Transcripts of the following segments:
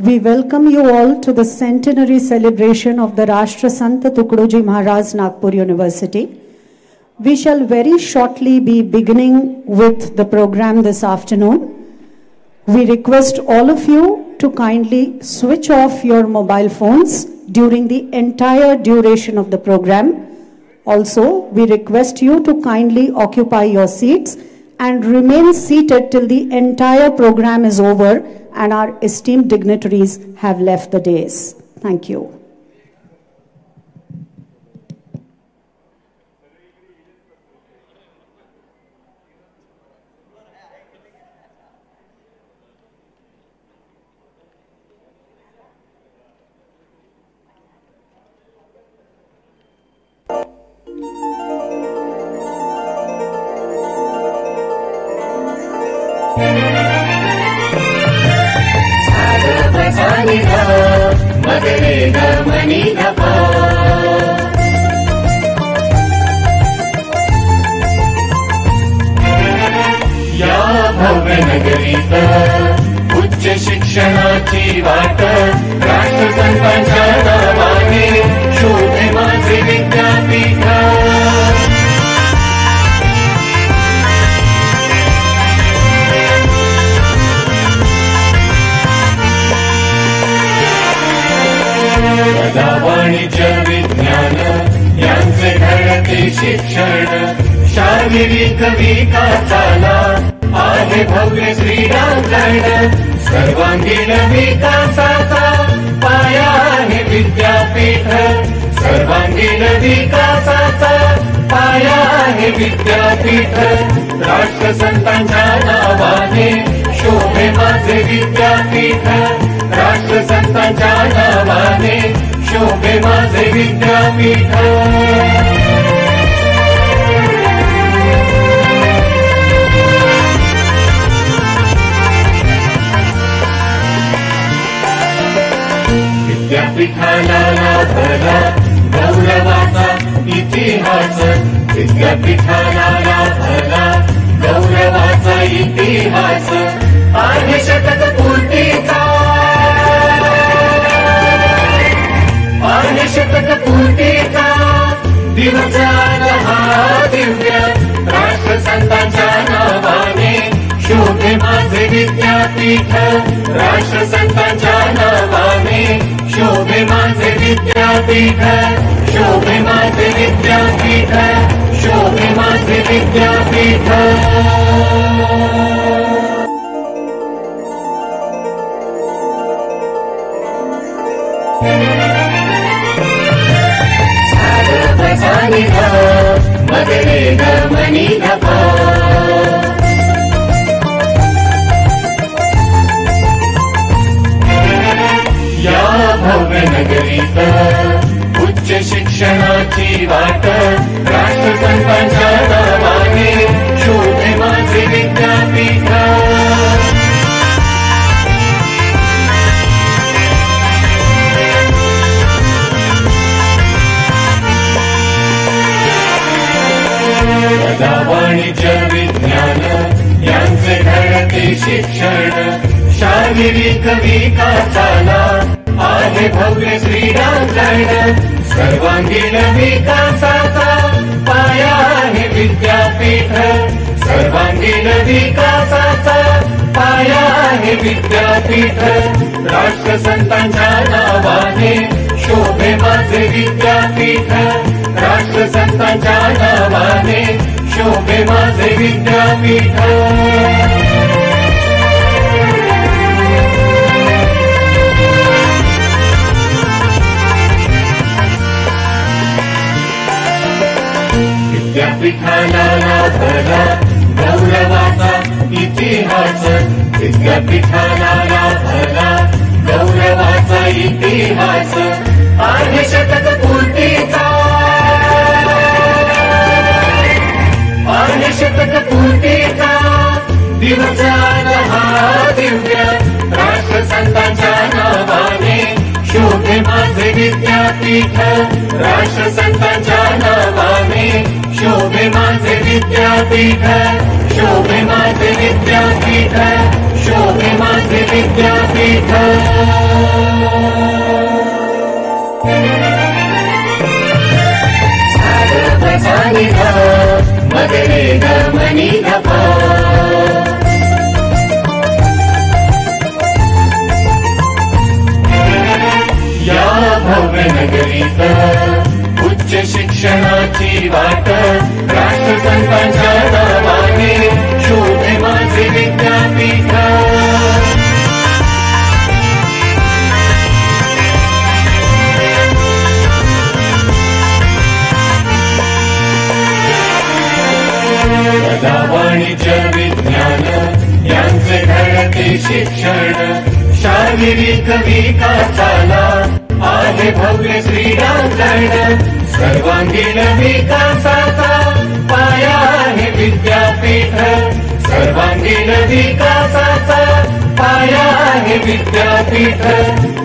We welcome you all to the Centenary celebration of the Rashtrasant Tukadoji Maharaj, Nagpur University. We shall very shortly be beginning with the program this afternoon. We request all of you to kindly switch off your mobile phones during the entire duration of the program. Also, we request you to kindly occupy your seats and remain seated till the entire program is over and our esteemed dignitaries have left the dais. Thank you. या भव्य नगरीत उच्च शिक्षणाची वाट राष्ट्रसंतांच्या नावाने शोभे माझे विद्यापीठ. वाणिज्य विज्ञान यांचे घडते शिक्षण शारीरिक विकासाला आहे भव्य क्रीडांगण. सर्वांगीण विकासाचा पाया आहे विद्यापीठ. सर्वांगीण विकासाचा पाया आहे विद्यापीठ. राष्ट्रसंतांच्या नावाने शोभे माझे विद्यापीठ. राष्ट्रसंतांच्या नावाने शोभे माझे विद्यापीठ. विद्यापीठाला लाभला गौरवाचा इतिहास. विद्यापीठाला लाभला गौरवाचा इतिहास. आहे शतक पूर्तीचा आहे शतक पूर्तीचा दिवस हा दिव्य. राष्ट्रसंतांच्या नावाने शोभे माझे विद्यापीठ. राष्ट्रसंतांच्या नावाने शोभे माझे विद्यापीठ. शोभे माझे विद्यापीठ. शोभे माझे विद्यापीठ. या भव्य नगरीत उच्च शिक्षणाची वाट राष्ट्रसंतांच्या नावाने शोभे माझे विद्यापीठ. वाणिज्य विज्ञान यांचे घडते शिक्षण शारीरिक विकासाला आहे भव्य क्रीडांगण. सर्वांगीण विकासाचा पाया आहे विद्यापीठ. सर्वांगीण विकासाचा पाया आहे विद्यापीठ. राष्ट्रसंतांच्या नावाने शोभे माझे विद्यापीठ. राष्ट्रसंतांच्या नावाने शोभे माझे विद्यापीठ. विद्यापीठाला लाभला गौरवाचा इतिहास. विद्यापीठाला लाभला गौरवाचा इतिहास. आहे शतक पूर्तीचा आहे शतक पूर्तीचा दिवस हा दिव्य. राष्ट्रसंतांच्या नावाने शोभे माझे विद्यापीठ. राष्ट्रसंतांच्या नावाने शोभे माझे विद्यापीठ. शोभे माझे विद्यापीठ. शोभे माझे विद्यापीठ मगरे गमनी गपा या भव्य नगरीत उच्च शिक्षणाची वाट राष्ट्रसंतांच्या नावाने शोभे माझे विद्यापीठ वाणिज्य विज्ञान यांचे घडते शिक्षण शारीरिक विकासाला आहे भव्य क्रीडांगण सर्वांगीण विकासाचा पाया आहे विद्यापीठ सर्वांगीण विकासाचा पाया आहे विद्यापीठ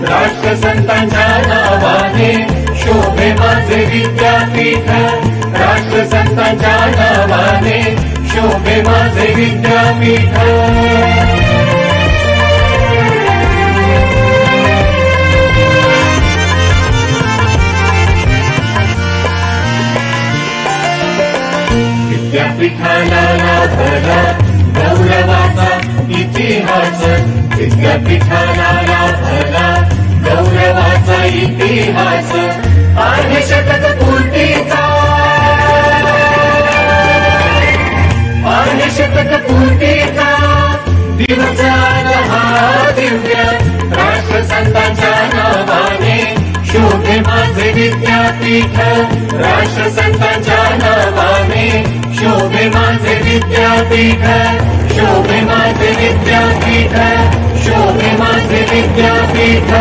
राष्ट्रसंतांच्या नावाने शोभे माझे विद्यापीठ राष्ट्रसंतांच्या नावाने शोभे माझे विद्यापीठ विद्यापीठाला लाभला गौरवाचा इतिहास विद्यापीठाला लाभला गौरवाचा इतिहास आहे शतक पूर्तीचा आहे शतक पूर्तीचा दिवस हा दिव्य राष्ट्रसंतांच्या नावाने शोभे माझे विद्यापीठ राष्ट्रसंतांच्या नावाने शोभे माझे विद्यापीठ शोभे माझे विद्यापीठ शोभे माझे विद्यापीठ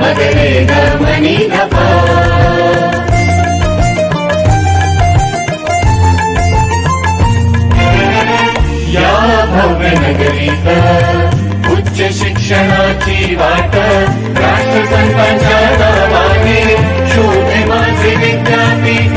मगरे गमनी गपा या भव्य नगरीत उच्च शिक्षणाची वाट राष्ट्रसंतांच्या नावाने शोभे माझे विद्यापीठ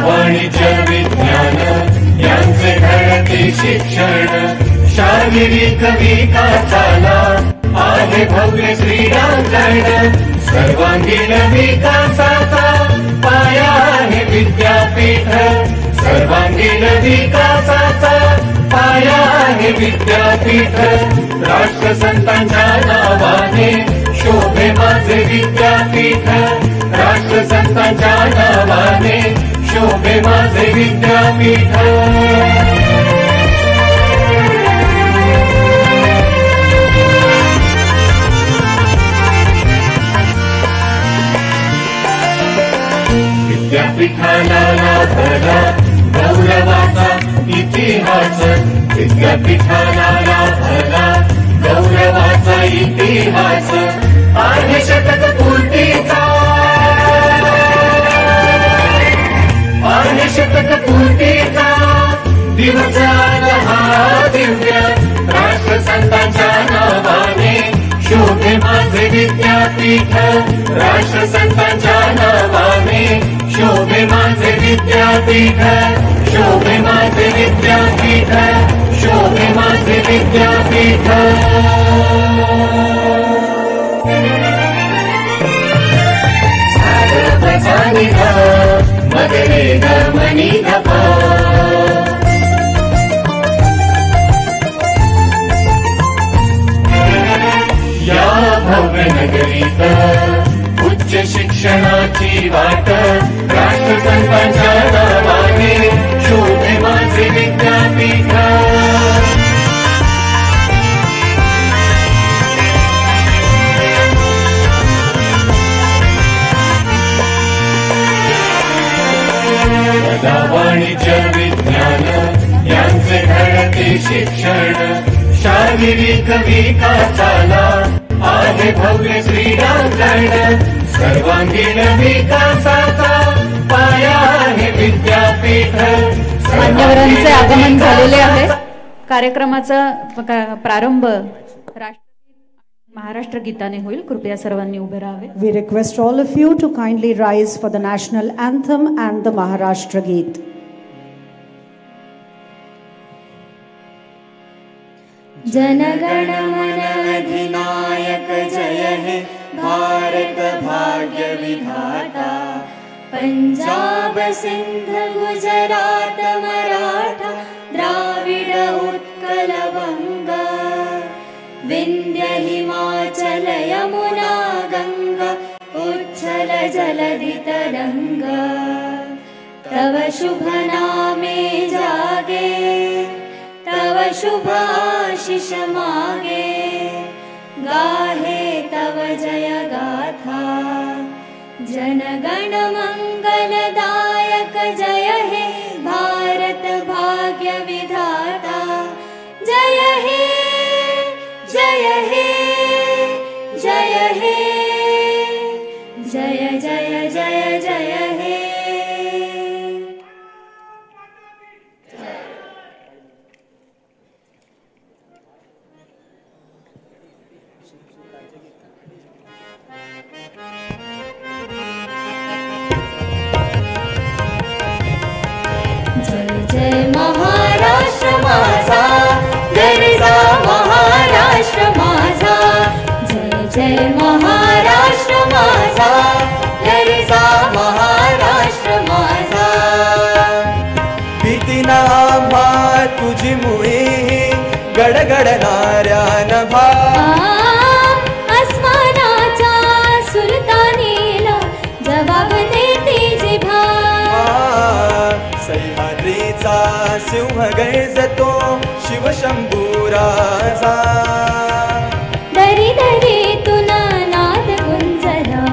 वाणिज्य विज्ञान यांचे घडते शिक्षण शारीरिक विकासाला आहे भव्य क्रीडांगण सर्वांगीण विकासाचा पाया आहे विद्यापीठ सर्वांगीण विकासाचा पाया आहे विद्यापीठ राष्ट्रसंतांच्या नावाने शोभे माझे विद्यापीठ राष्ट्रसंतांच्या नावाने शोभे माझे विद्यापीठ विद्यापीठाला लाभला गौरवाचा इतिहास विद्यापीठाला लाभला गौरवाचा इतिहास आहे शतक पूर्तीचा आहे शतक पूर्तीचा दिवस हा दिव्य राष्ट्रसंतांच्या नावाने शोभे माझे विद्यापीठ राष्ट्रसंतांच्या नावाने शोभे माझे विद्यापीठ शोभे माझे विद्यापीठ शोभे माझे विद्यापीठ मगरे गमनी गपा या भव्य नगरीत उच्च शिक्षणाची वाट राष्ट्रसंतांच्या नावाने शोभे माझे विद्यापीठ वाणिज्य विज्ञान यांचे घडते शिक्षण शारीरिक विकासाला आहे भव्य क्रीडांगण सर्वांगीण विकासाचा पाया आहे विद्यापीठ मान्यवरांचे आगमन झालेले आहे. कार्यक्रमाचा प्रारंभ महाराष्ट्र गीताने होईल. कृपया सर्वांनी उभे राहावे. We request all of you to kindly rise for the national anthem and the Maharashtra Geet. जनगण मन अधिनायक जय हे भारत भाग्य विधाता. पंजाब सिंध गुजरात मराठा द्राविड उत्कल बंगा. विंध्य हिमाचल यमुना गंगा उच्छल जलधि तरंगा. तव शुभ नामे जागे तव शुभ आशीष मागे. गाहे तव जय गाथा. जनगण मंगलदायक जय हे भारत भाग्य विधाता. जय हे जय हे जय हे जय जय जय जय हे. जय महाराष्ट्र माझा गरजा महाराष्ट्र माझा. जय जय महाराष्ट्र माझा गरजा महाराष्ट्र माझा. भीती ना आम्हा तुझी मुळे गडगडणाऱ्या नभा. अस्मानाच्या सुलतानीला जबाब देते जिभा. सह्याद्रीचा सिंह गरजतो शिवशंभू राजा. दरी दरी तुना नाद गुंजला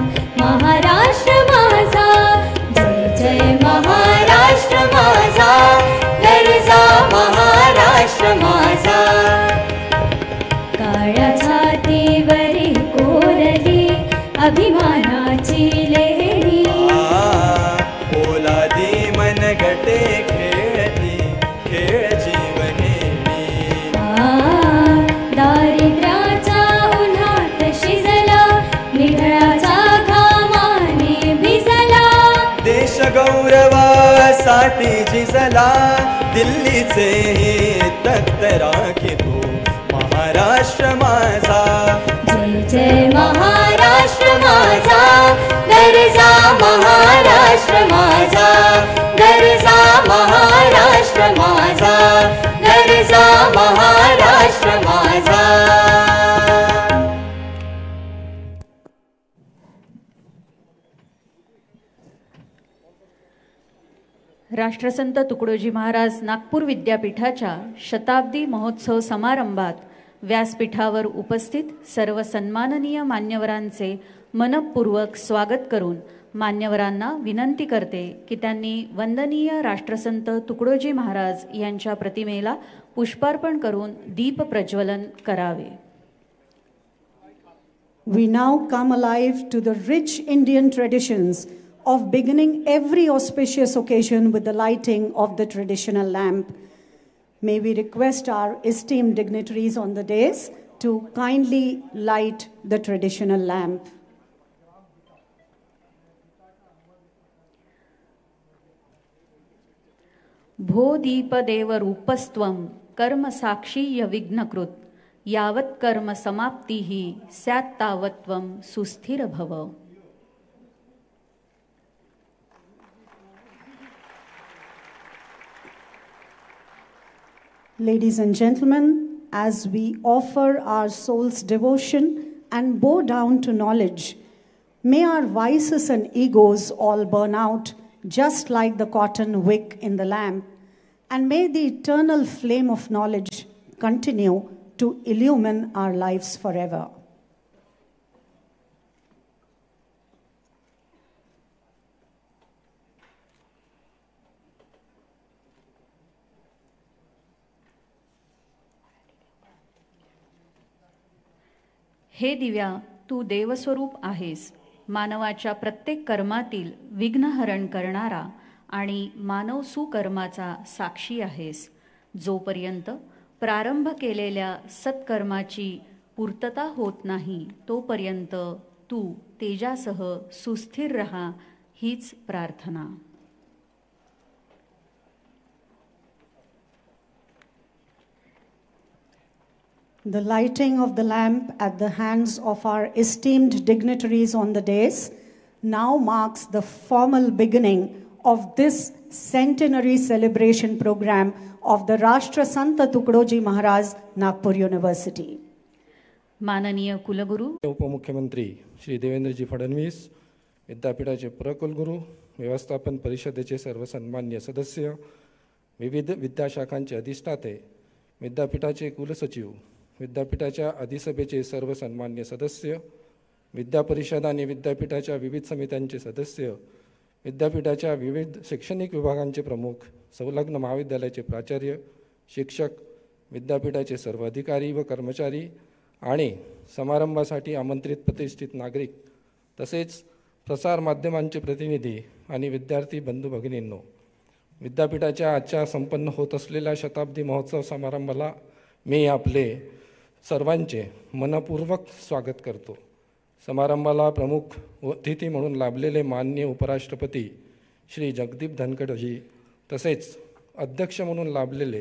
महाराष्ट्र माझा. जय जय महाराष्ट्र माझा गरजा महाराष्ट्र माझा. काळ्या छातीवरी कोरली अभिमानाची लेहरी. पोलादी मनगटे खेळती खेळ जीवनेनी. दारिद्र्याच्या उन्हात शिजला निघळाच्या घामाने भिजला. देश गौरवासाठी झिजला दिल्लीचे तख्त राखितो महाराष्ट्र माझा. जय जय महाराष्ट्र माझा गरजा महाराष्ट्र माझा. गरजा महाराष्ट्र माझा गरजा महाराष्ट्र माझा. राष्ट्रसंत तुकडोजी महाराज नागपूर विद्यापीठाच्या शताब्दी महोत्सव समारंभात व्यासपीठावर उपस्थित सर्व सन्माननीय मान्यवरांचे मनपूर्वक स्वागत करून मान्यवरांना विनंती करते की त्यांनी वंदनीय राष्ट्रसंत तुकडोजी महाराज यांच्या प्रतिमेला पुष्पार्पण करून दीप प्रज्वलन करावे. We now come alive to the rich Indian traditions of beginning every auspicious occasion with the lighting of the traditional lamp. May we request our esteemed dignitaries on the dais to kindly light the traditional lamp. भो दीप देव रूपस्त्वं कर्म साक्षीय विघ्नकृत. यावत् कर्म समाप्तिः स्यात् तावत् त्वं सुस्थिर भव. Ladies and gentlemen, as we offer our soul's devotion and bow down to knowledge, may our vices and egos all burn out just like the cotton wick in the lamp, and may the eternal flame of knowledge continue to illumine our lives forever. हे दिव्या, तू देवस्वरूप आहेस. मानवाच्या प्रत्येक कर्मातील विघ्नहरण करणारा आणि मानव सुकर्माचा साक्षी आहेस. जोपर्यंत प्रारंभ केलेल्या सत्कर्माची पूर्तता होत नाही तोपर्यंत तू तेजासह सुस्थिर रहा, हीच प्रार्थना. The lighting of the lamp at the hands of our esteemed dignitaries on the dais now marks the formal beginning of this centenary celebration program of the Rashtrasant Tukadoji Maharaj, Nagpur University. माननीय कुलगुरू, उपमुख्यमंत्री श्री देवेंद्रजी फडणवीस, विद्यापीठाचे प्रकुलगुरू, व्यवस्थापन परिषदेचे सर्व सन्मान्य सदस्य, विविध विद्याशाखांचे अधिष्ठाते, विद्यापीठाचे कुलसचिव, विद्यापीठाच्या अधिसभेचे सर्व सन्मान्य सदस्य, विद्यापरिषद आणि विद्यापीठाच्या विविध समित्यांचे सदस्य, विद्यापीठाच्या विविध शैक्षणिक विभागांचे प्रमुख, संलग्न महाविद्यालयाचे प्राचार्य, शिक्षक, विद्यापीठाचे सर्व अधिकारी व कर्मचारी आणि समारंभासाठी आमंत्रित प्रतिष्ठित नागरिक, तसेच प्रसार माध्यमांचे प्रतिनिधी आणि विद्यार्थी बंधू भगिनींनो, विद्यापीठाच्या आजच्या संपन्न होत असलेल्या शताब्दी महोत्सव समारंभाला मी आपले सर्वांचे मनपूर्वक स्वागत करतो. समारंभाला प्रमुख अतिथी म्हणून लाभलेले माननीय उपराष्ट्रपती श्री जगदीप धनखडजी, तसेच अध्यक्ष म्हणून लाभलेले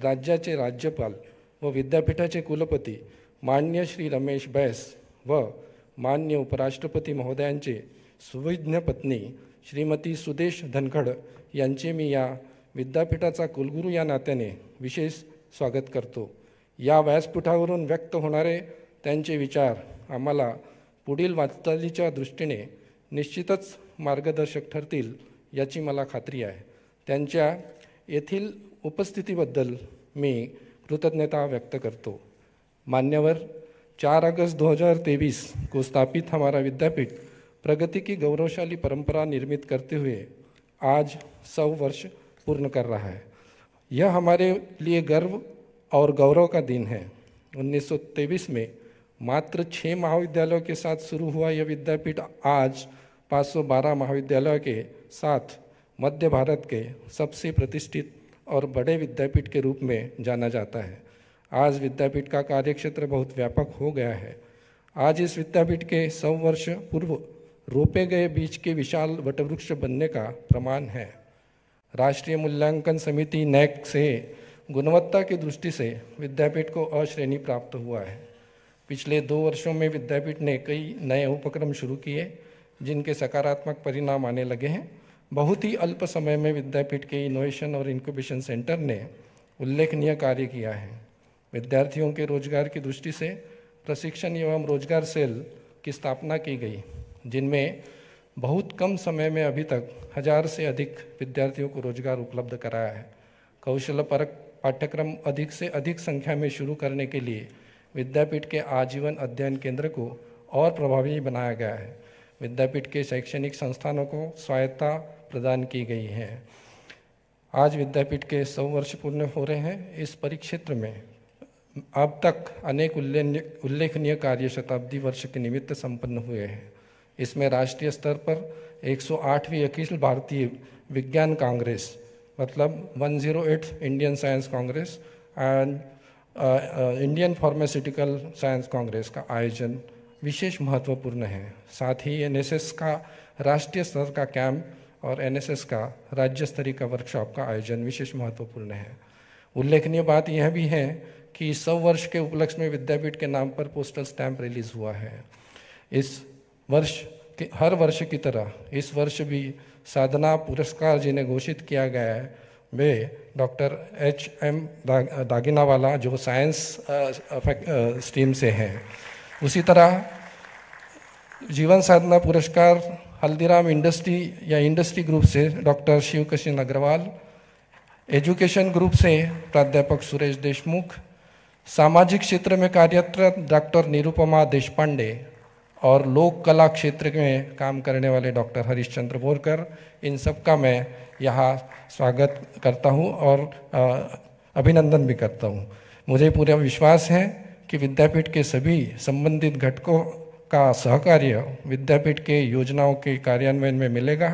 राज्याचे राज्यपाल व विद्यापीठाचे कुलपती माननीय श्री रमेश बैस व माननीय उपराष्ट्रपती महोदयांचे सुविज्ञ पत्नी श्रीमती सुदेश धनखड यांचे मी या विद्यापीठाचा कुलगुरू या नात्याने विशेष स्वागत करतो. या व्यासपीठावरून व्यक्त होणारे त्यांचे विचार आम्हाला पुढील वाटचालीच्या दृष्टीने निश्चितच मार्गदर्शक ठरतील याची मला खात्री आहे. त्यांच्या येथील उपस्थितीबद्दल मी कृतज्ञता व्यक्त करतो. मान्यवर, 4 अगस्त 2023 को स्थापित हमारा विद्यापीठ प्रगति की गौरवशाली परंपरा निर्मित करते हुए आज 100 वर्ष पूर्ण कर रहा है. यह हमारे लिए गर्व और गौरव का दिन है. 1923 में मात्र 6 महाविद्यालयों के साथ शुरू हुआ यह विद्यापीठ आज 512 महाविद्यालयों के साथ मध्य भारत के सबसे प्रतिष्ठित और बड़े विद्यापीठ के रूप में जाना जाता है. आज विद्यापीठ का कार्यक्षेत्र बहुत व्यापक हो गया है. आज इस विद्यापीठ के 100 वर्ष पूर्व रोपे गए बीज के विशाल वटवृक्ष बनने का प्रमाण है. राष्ट्रीय मूल्यांकन समिति नैक से गुणवत्ता की दृष्टि से विद्यापीठ को अ श्रेणी प्राप्त हुआ है. पिछले 2 वर्षों में विद्यापीठ ने कई नए उपक्रम शुरू किए जिनके सकारात्मक परिणाम आने लगे हैं. बहुत ही अल्प समय में विद्यापीठ के इनोवेशन और इंक्यूबेशन सेंटर ने उल्लेखनीय कार्य किया है. विद्यार्थियों के रोजगार की दृष्टि से प्रशिक्षण एवं रोजगार सेल की स्थापना की गई, जिनमें बहुत कम समय में अभी तक 1000 से अधिक विद्यार्थियों को रोजगार उपलब्ध कराया है. कौशलपरक पाठ्यक्रम अधिक से अधिक संख्या में शुरू करने के लिए विद्यापीठ के आजीवन अध्ययन केंद्र को और प्रभावी बनाया गया है. विद्यापीठ के शैक्षणिक संस्थानों को स्वायत्तता प्रदान की गई है. आज विद्यापीठ के 100 वर्ष पूर्ण हो रहे हैं. इस परिक्षेत्र में अब तक अनेक उल्लेखनीय कार्य शताब्दी वर्ष के निमित्त संपन्न हुए हैं. इसमें राष्ट्रीय स्तर पर 108वीं अखिल भारतीय विज्ञान कांग्रेस मतलब 108 Indian science Congress and Indian pharmaceutical science Congress का आयोजन विशेष महत्वपूर्ण है. साथ ही एनएसएस का राष्ट्रीय स्तर का कैंप और एनएसएस का राज्य स्तरीय का वर्कशॉप का आयोजन विशेष महत्वपूर्ण है. उल्लेखनीय बात यह भी है कि 100 वर्ष के उपलक्ष्य में विद्यापीठ के नाम पर पोस्टल स्टैंप रिलीज हुआ है. इस वर्ष के हर वर्ष की तरह इस वर्ष भी साधना पुरस्कार जिन्हें घोषित किया गया है वे डॉक्टर HM दागिनावाला जो साइंस स्ट्रीम से हैं. उसी तरह जीवन साधना पुरस्कार हल्दीराम इंडस्ट्री या इंडस्ट्री ग्रुप से doctor Shivkishan Agarwal, education group से प्राध्यापक सुरेश देशमुख, सामाजिक क्षेत्र में कार्यरत डॉक्टर निरुपमा देशपांडे और लोक कला क्षेत्र में काम करने वाले डॉक्टर हरिश्चंद्र बोरकर, इन सब का मैं यहाँ स्वागत करता हूँ और अभिनंदन भी करता हूँ. मुझे पूरा विश्वास है कि विद्यापीठ के सभी संबंधित घटकों का सहकार्य विद्यापीठ के योजनाओं के कार्यान्वयन में मिलेगा.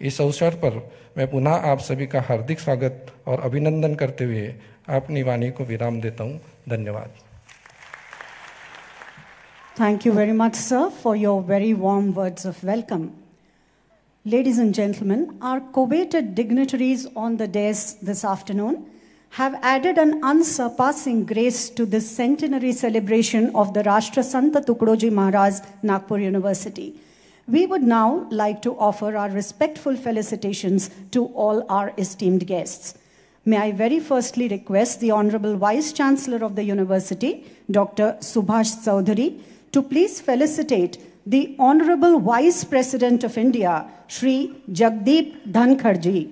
इस अवसर पर मैं पुनः आप सभी का हार्दिक स्वागत और अभिनंदन करते हुए अपनी वाणी को विराम देता हूँ। धन्यवाद। Thank you very much, sir, for your very warm words of welcome. Ladies and gentlemen, our coveted dignitaries on the dais this afternoon have added an unsurpassing grace to this centenary celebration of the Rashtrasant Tukadoji Maharaj, Nagpur University. We would now like to offer our respectful felicitations to all our esteemed guests. May I very firstly request the Honorable Vice Chancellor of the University, Dr. Subhash Chaudhary, to please felicitate the Honorable Vice President of India, Shri Jagdeep Dhankharji.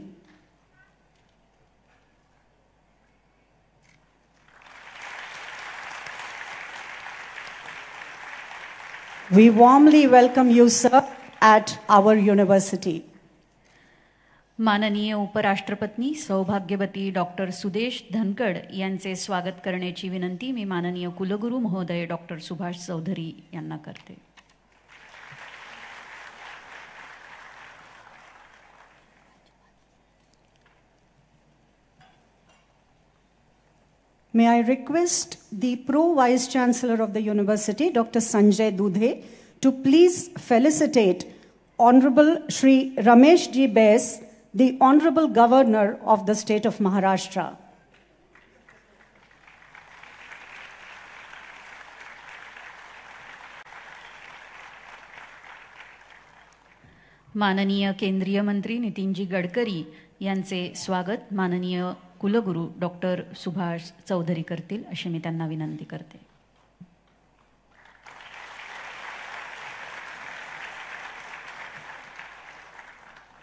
We warmly welcome you, sir, at our university. माननीय उपराष्ट्रपती सौभाग्यवती doctor Sudesh Dhankhar यांचे स्वागत करण्याची विनंती मी माननीय कुलगुरू महोदय डॉक्टर सुभाष चौधरी यांना करते. May I request the Pro Vice Chancellor of the University, Dr. Sanjay Dudhe, to please felicitate Honorable Shri Ramesh Ji Bes, the Honorable Governor of the state of Maharashtra. माननीय केंद्रीय मंत्री नितीनजी गडकरी यांचे स्वागत माननीय कुलगुरू डॉक्टर सुभाष चौधरी करतील अशी मी त्यांना विनंती करते.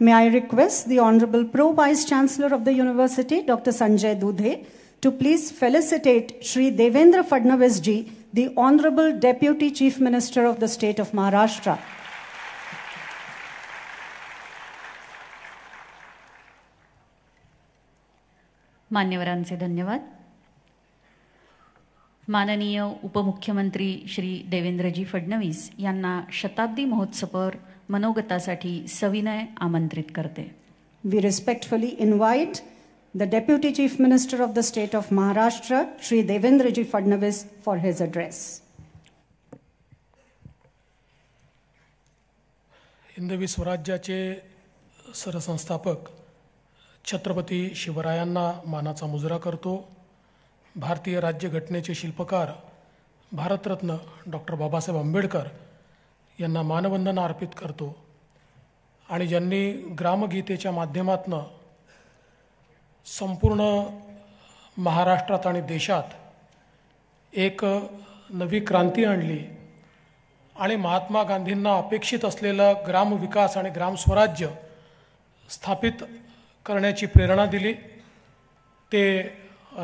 May I request the Honorable Pro Vice Chancellor of the University, Dr. Sanjay Dudhe, to please felicitate Shri Devendra Fadnavis Ji, the Honorable Deputy Chief Minister of the state of Maharashtra. मान्यवरांचे धन्यवाद. माननीय उपमुख्यमंत्री श्री देवेंद्रजी फडणवीस यांना शताब्दी महोत्सवावर मनोगतासाठी सविनय आमंत्रित करते. We respectfully invite the Deputy Chief Minister of the state of Maharashtra, Shri Devendraji Fadnavis, for his address. Hindavi स्वराज्याचे सरसंस्थापक छत्रपती शिवरायांना मानाचा मुजरा करतो. भारतीय राज्यघटनेचे शिल्पकार भारतरत्न डॉक्टर बाबासाहेब आंबेडकर यांना मानवंदना अर्पित करतो आणि ज्यांनी ग्रामगीतेच्या माध्यमातून संपूर्ण महाराष्ट्रात आणि देशात एक नवी क्रांती आणली आणि महात्मा गांधींना अपेक्षित असलेला ग्रामविकास आणि ग्रामस्वराज्य स्थापित करण्याची प्रेरणा दिली. ते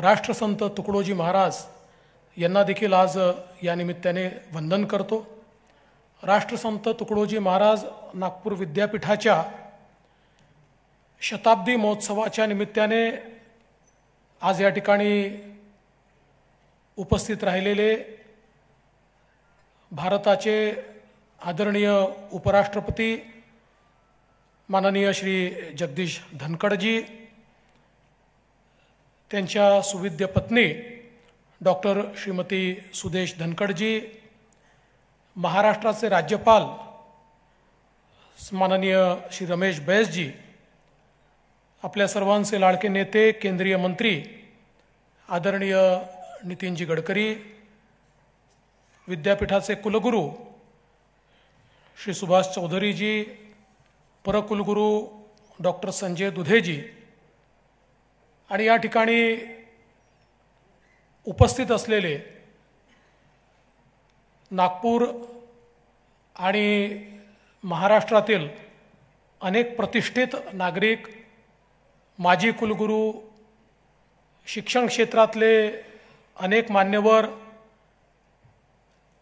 राष्ट्रसंत तुकडोजी महाराज यांना देखील आज या निमित्ताने वंदन करतो. राष्ट्रसंत तुकडोजी महाराज नागपूर विद्यापीठाच्या शताब्दी महोत्सवाच्या निमित्ताने आज या ठिकाणी उपस्थित राहिलेले भारताचे आदरणीय उपराष्ट्रपती माननीय श्री जगदीश धनखडजी, त्यांच्या सुविद्य पत्नी डॉक्टर श्रीमती सुदेश धनखडजी, महाराष्ट्राचे राज्यपाल माननीय श्री रमेश बैसजी, आपल्या सर्वांचे लाडके नेते केंद्रीय मंत्री आदरणीय नितीनजी गडकरी, विद्यापीठाचे कुलगुरू श्री सुभाष चौधरीजी, परकुलगुरू डॉक्टर संजय दुधेजी आणि या ठिकाणी उपस्थित असलेले नागपूर आणि महाराष्ट्रातील अनेक प्रतिष्ठित नागरिक, माजी कुलगुरू, शिक्षण क्षेत्रातले अनेक मान्यवर,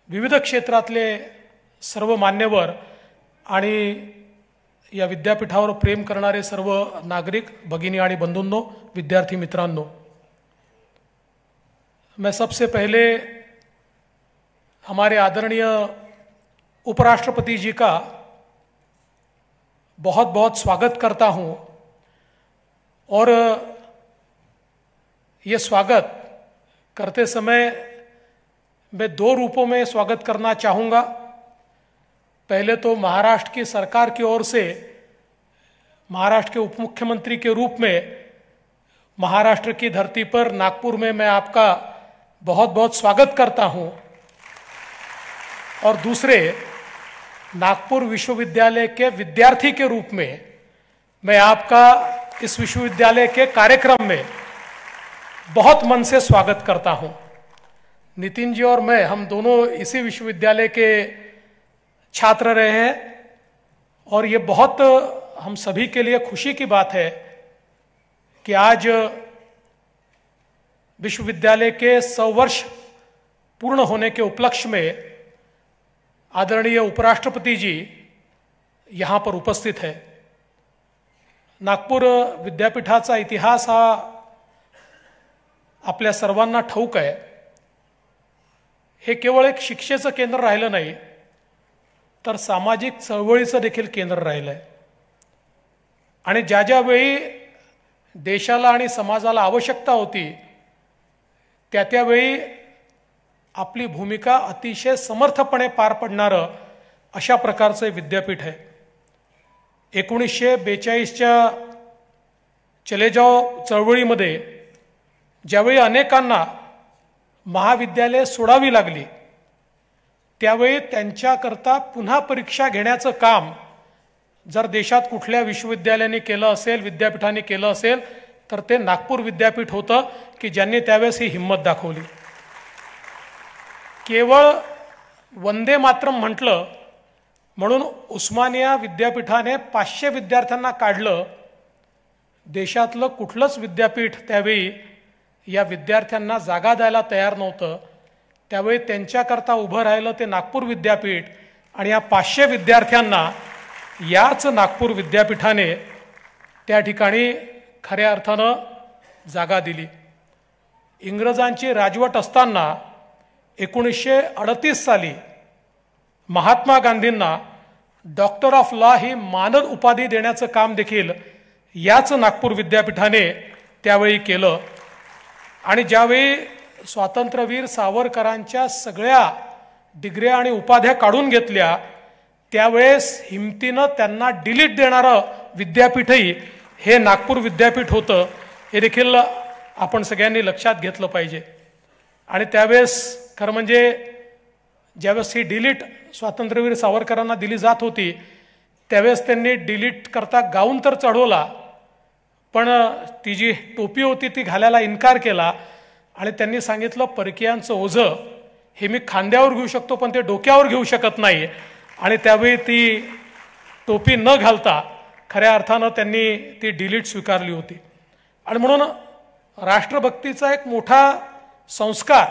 विविध क्षेत्रातले सर्व मान्यवर आणि या विद्यापीठावर प्रेम करणारे सर्व नागरिक, भगिनी आणि बंधूंनो, विद्यार्थी मित्रांनो, मैं सबसे पहले हमारे आदरणीय उपराष्ट्रपति जी का बहुत बहुत स्वागत करता हूं। और ये स्वागत करते समय मैं 2 रूपों में स्वागत करना चाहूँगा। पहले तो महाराष्ट्र की सरकार की ओर से महाराष्ट्र के उप मुख्यमंत्री के रूप में महाराष्ट्र की धरती पर नागपुर में मैं आपका बहुत बहुत स्वागत करता हूं। और दूसरे, नागपुर विश्वविद्यालय के विद्यार्थी के रूप में मैं आपका इस विश्वविद्यालय के कार्यक्रम में बहुत मन से स्वागत करता हूं। नितिन जी और मैं, हम दोनों इसी विश्वविद्यालय के छात्र रहे हैं और ये बहुत हम सभी के लिए खुशी की बात है कि आज विश्वविद्यालय के 100 वर्ष पूर्ण होने के उपलक्ष्य में आदरणीय उपराष्ट्रपति जी यहाँ पर उपस्थित है। नागपूर विद्यापीठाचा इतिहास हा आपल्या सर्वांना ठाऊक आहे। हे केवळ एक शिक्षेचं केंद्र राहिलं नाही, तर सामाजिक चळवळीचं देखील केंद्र राहिलं आहे। आणि ज्या ज्या वेळी देशाला आणि समाजाला आवश्यकता होती त्या त्यावेळी आपली भूमिका अतिशय समर्थपणे पार पाडणारं अशा प्रकारचे विद्यापीठ आहे। 1942च्या चले जाओ चळवळीमध्ये ज्यावेळी अनेकांना महाविद्यालय सोडावी लागली त्यावेळी त्यांच्याकरता पुन्हा परीक्षा घेण्याचं काम जर देशात कुठल्या विश्वविद्यालयाने केलं असेल, विद्यापीठाने केलं असेल, तर ते नागपूर विद्यापीठ होतं की ज्यांनी त्यावेळेस ही हिंमत दाखवली। केवळ वंदे मातरम म्हटलं म्हणून उस्मानिया विद्यापीठाने 500 विद्यार्थ्यांना काढलं। देशातलं कुठलंच विद्यापीठ त्यावेळी या विद्यार्थ्यांना जागा द्यायला तयार नव्हतं। त्यावेळी त्यांच्याकरता उभं राहिलं ते नागपूर विद्यापीठ आणि या 500 विद्यार्थ्यांना याच नागपूर विद्यापीठाने त्या ठिकाणी खऱ्या अर्थानं जागा दिली। इंग्रजांची राजवट असताना 1938 साली महात्मा गांधींना डॉक्टर ऑफ लॉ ही मानद उपाधी देण्याचं काम देखील याच नागपूर विद्यापीठाने त्यावेळी केलं। आणि ज्यावेळी स्वातंत्र्यवीर सावरकरांच्या सगळ्या डिग्र्या आणि उपाध्या काढून घेतल्या त्यावेळेस हिमतीनं त्यांना डिलीट देणारं विद्यापीठही हे नागपूर विद्यापीठ होतं। हे देखील आपण सगळ्यांनी लक्षात घेतलं पाहिजे। आणि त्यावेळेस खरं म्हणजे ज्यावेळेस ही डिलीट स्वातंत्र्यवीर सावरकरांना दिली जात होती त्यावेळेस त्यांनी डिलीट करता गाऊन तर चढवला, पण ती जी टोपी होती ती घालायला इन्कार केला आणि त्यांनी सांगितलं परकीयांचं ओझं हे मी खांद्यावर घेऊ शकतो पण ते डोक्यावर घेऊ शकत नाही। आणि त्यावेळी ती टोपी न घालता खऱ्या अर्थानं त्यांनी ती डिलीट स्वीकारली होती। आणि म्हणून राष्ट्रभक्तीचा एक मोठा संस्कार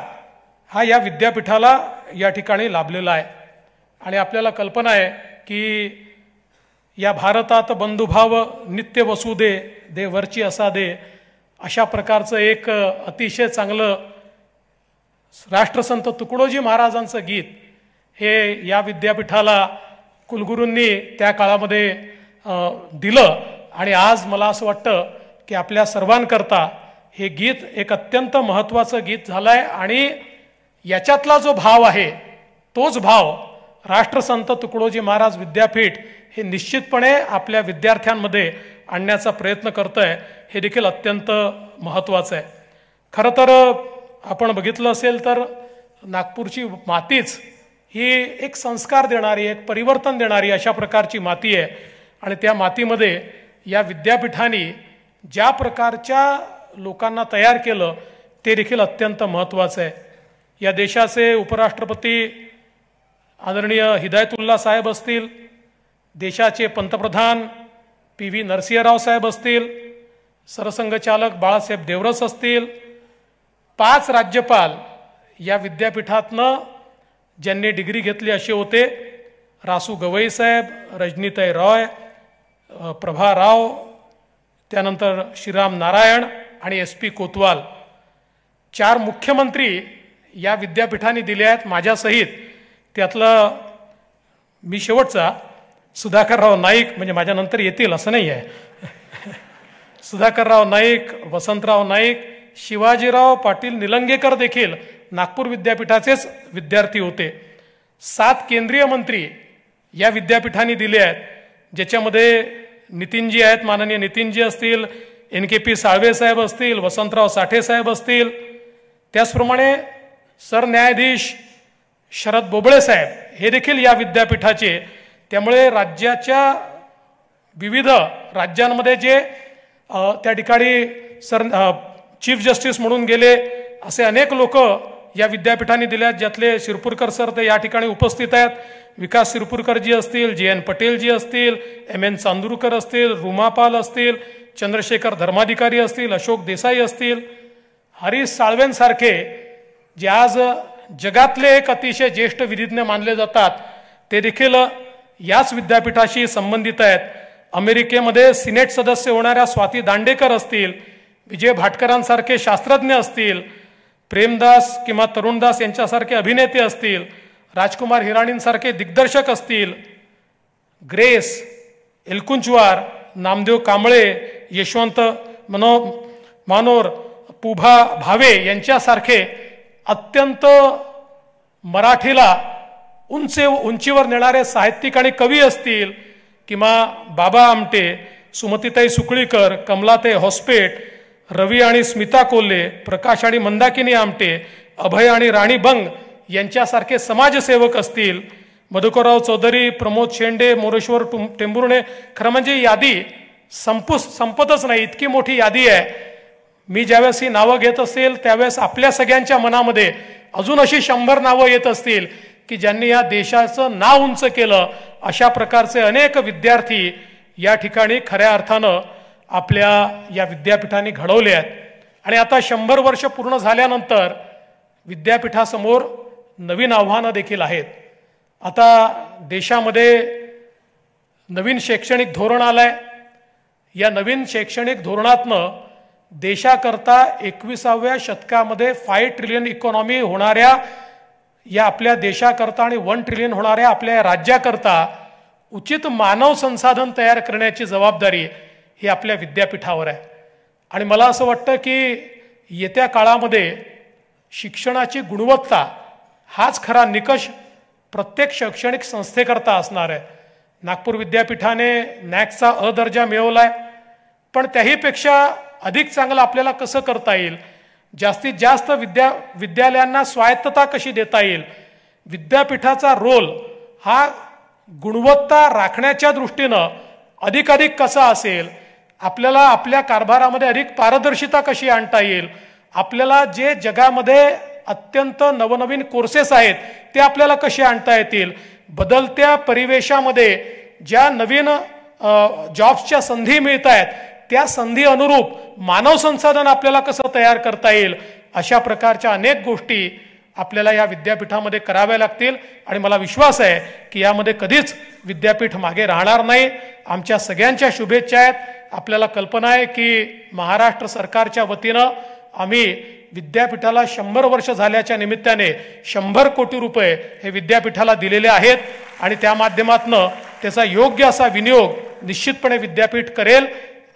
हा या विद्यापीठाला या ठिकाणी लाभलेला आहे। आणि आपल्याला कल्पना आहे की या भारतात बंधुभाव नित्य वसुदे दे वरची असा दे अशा प्रकारचं एक अतिशय चांगलं राष्ट्रसंत तुकडोजी महाराजांचं गीत हे या विद्यापीठाला कुलगुरूंनी त्या काळामध्ये दिलं। आणि आज मला असं वाटतं की आपल्या सर्वांकरता हे गीत एक अत्यंत महत्त्वाचं गीत झालं आहे। आणि याच्यातला जो भाव आहे तोच भाव राष्ट्रसंत तुकडोजी महाराज विद्यापीठ हे निश्चितपणे आपल्या विद्यार्थ्यांमध्ये आणण्याचा प्रयत्न करतं आहे। हे देखील अत्यंत महत्त्वाचं आहे। खरं तर आपण बघितलं असेल तर नागपूरची मातीच ही एक संस्कार देणारी, एक परिवर्तन देणारी अशा प्रकारची माती आहे। आणि त्या मातीमध्ये या विद्यापीठाने ज्या प्रकारच्या लोकांना तयार केलं ते देखील अत्यंत महत्त्वाचं आहे। या देशाचे उपराष्ट्रपती आदरणीय हिदायतुल्ला साहेब असतील, देशाचे पंतप्रधान PV नरसिंहराव साहेब असतील, सरसंघचालक बाळासाहेब देवरस असतील, 5 राज्यपाल या विद्यापीठातनं ज्यांनी डिग्री घेतली असे होते। रासू गवई साहेब, रजनीताई रॉय, प्रभा राव, त्यानंतर श्रीराम नारायण आणि SP कोतवाल 4 मुख्यमंत्री या विद्यापीठाने दिले आहेत माझ्यासहित। त्यातलं मी शेवटचा सुधाकरराव नाईक, म्हणजे माझ्यानंतर येतील असं नाही आहे, सुधाकरराव नाईक, वसंतराव नाईक, शिवाजीराव पाटील निलंगेकर देखील नागपूर विद्यापीठाचेच विद्यार्थी होते. 7 केंद्रीय मंत्री या विद्यापीठाने दिले आहेत, ज्याच्यामध्ये नितीनजी आहेत, माननीय नितीनजी असतील, NKP साळवे साहेब असतील, वसंतराव साठे साहेब असतील, त्याचप्रमाणे सरन्यायाधीश शरद बोबळे साहेब हे देखील या विद्यापीठाचे. त्यामुळे राज्याच्या विविध राज्यांमध्ये जे त्या ठिकाणी चीफ जस्टिस म्हणून गेले असे अनेक लोक या विद्यापीठाने दिल्यात, ज्यातले शिरपूरकर सर ते या ठिकाणी उपस्थित आहेत. विकास शिरपूरकरजी असतील, JN पटेलजी असतील, MN चांदूरकर असतील, रुमापाल असतील, चंद्रशेखर धर्माधिकारी असतील, अशोक देसाई असतील, हरीश साळवेंसारखे जे आज जगातले एक अतिशय ज्येष्ठ विधिज्ञ मानले जातात, ते देखील याच विद्यापीठाशी संबंधित आहेत. अमेरिकेमध्ये सिनेट सदस्य होणाऱ्या स्वाती दांडेकर असतील, विजय भाटकरांसारखे शास्त्रज्ञ असतील, प्रेमदास किंवा तरुणदास यांच्यासारखे अभिनेते असतील, राजकुमार हिराणींसारखे दिग्दर्शक असतील, ग्रेस एलकुंचवार, नामदेव कांबळे, यशवंत मानोर, पुभा भावे यांच्यासारखे अत्यंत मराठीला उंचीवर नेणारे साहित्यिक आणि कवी असतील, किंवा बाबा आमटे, सुमतीताई सुकळीकर, कमलाताई हॉस्पेट, रवी आणि स्मिता कोल्हे, प्रकाश आणि मंदाकिनी आमटे, अभय आणि राणी बंग यांच्यासारखे समाजसेवक असतील, मधुकरराव चौधरी, प्रमोद शेंडे, मोरेश्वर टेंभुर्णे. खरं म्हणजे यादी संपतच नाही, इतकी मोठी यादी आहे. मी ज्यावेळेस ही नावं घेत असेल त्यावेळेस आपल्या सगळ्यांच्या मनामध्ये अजून अशी 100 नावं येत असतील की ज्यांनी या देशाचं नाव उंच केलं. अशा प्रकारचे अनेक विद्यार्थी या ठिकाणी खऱ्या अर्थानं आपल्या या विद्यापीठाने घडवले आहेत. आणि आता 100 वर्ष पूर्ण झाल्यानंतर विद्यापीठासमोर नवीन आव्हानं देखील आहेत. आता देशामध्ये नवीन शैक्षणिक धोरण आलंय. या नवीन शैक्षणिक धोरणातनं देशाकरता 21व्या शतकामध्ये 5 ट्रिलियन इकॉनॉमी होणाऱ्या या आपल्या देशाकरता आणि 1 ट्रिलियन होणाऱ्या आपल्या राज्याकरता उचित मानव संसाधन तयार करण्याची जबाबदारी ही आपल्या विद्यापीठावर आहे. आणि मला असं वाटतं की येत्या काळामध्ये शिक्षणाची गुणवत्ता हाच खरा निकष प्रत्येक शैक्षणिक संस्थेकरता असणार आहे. नागपूर विद्यापीठाने नॅकचा अ दर्जा मिळवला आहे, पण त्याहीपेक्षा अधिक चांगलं आपल्याला कसं करता येईल, जास्तीत जास्त विद्यालयांना स्वायत्तता कशी देता येईल, विद्यापीठाचा रोल हा गुणवत्ता राखण्याच्या दृष्टीनं अधिकाधिक कसा असेल, आपल्याला आपल्या कारभारामध्ये अधिक पारदर्शिता कशी आणता येईल, आपल्याला जे जगामध्ये अत्यंत नवनवीन कोर्सेस आहेत ते आपल्याला कसे आणता येतील, बदलत्या परिवेशामध्ये ज्या नवीन जॉब्सच्या संधी मिळत आहेत त्या संधी अनुरूप मानव संसाधन आपल्याला कसं तयार करता येईल, अशा प्रकारच्या अनेक गोष्टी आपल्याला या विद्यापीठामध्ये कराव्या लागतील. आणि मला विश्वास आहे की यामध्ये कधीच विद्यापीठ मागे राहणार नाही. आमच्या सगळ्यांच्या शुभेच्छा आहेत. आपल्याला कल्पना आहे की महाराष्ट्र सरकारच्या वतीनं आम्ही विद्यापीठाला 100 वर्ष झाल्याच्या निमित्ताने 100 कोटी रुपये हे विद्यापीठाला दिलेले आहेत आणि त्या माध्यमातून त्याचा योग्य असा विनियोग निश्चितपणे विद्यापीठ करेल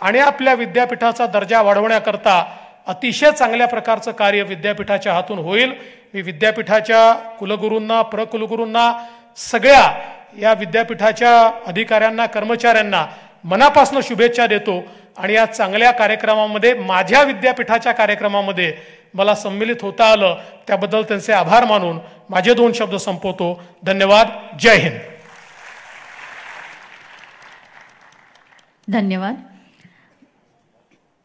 आणि आपल्या विद्यापीठाचा दर्जा वाढवण्याकरता अतिशय चांगल्या प्रकारचं कार्य विद्यापीठाच्या हातून होईल. मी विद्यापीठाच्या कुलगुरूंना, प्रकुलगुरूंना, सगळ्या या विद्यापीठाच्या अधिकाऱ्यांना, कर्मचाऱ्यांना मनापासून शुभेच्छा देतो. आणि या चांगल्या कार्यक्रमामध्ये, माझ्या विद्यापीठाच्या कार्यक्रमामध्ये मला सम्मिलित होता आलं त्याबद्दल त्यांचे आभार मानून माझे 2 शब्द संपवतो. धन्यवाद. जय हिंद. धन्यवाद.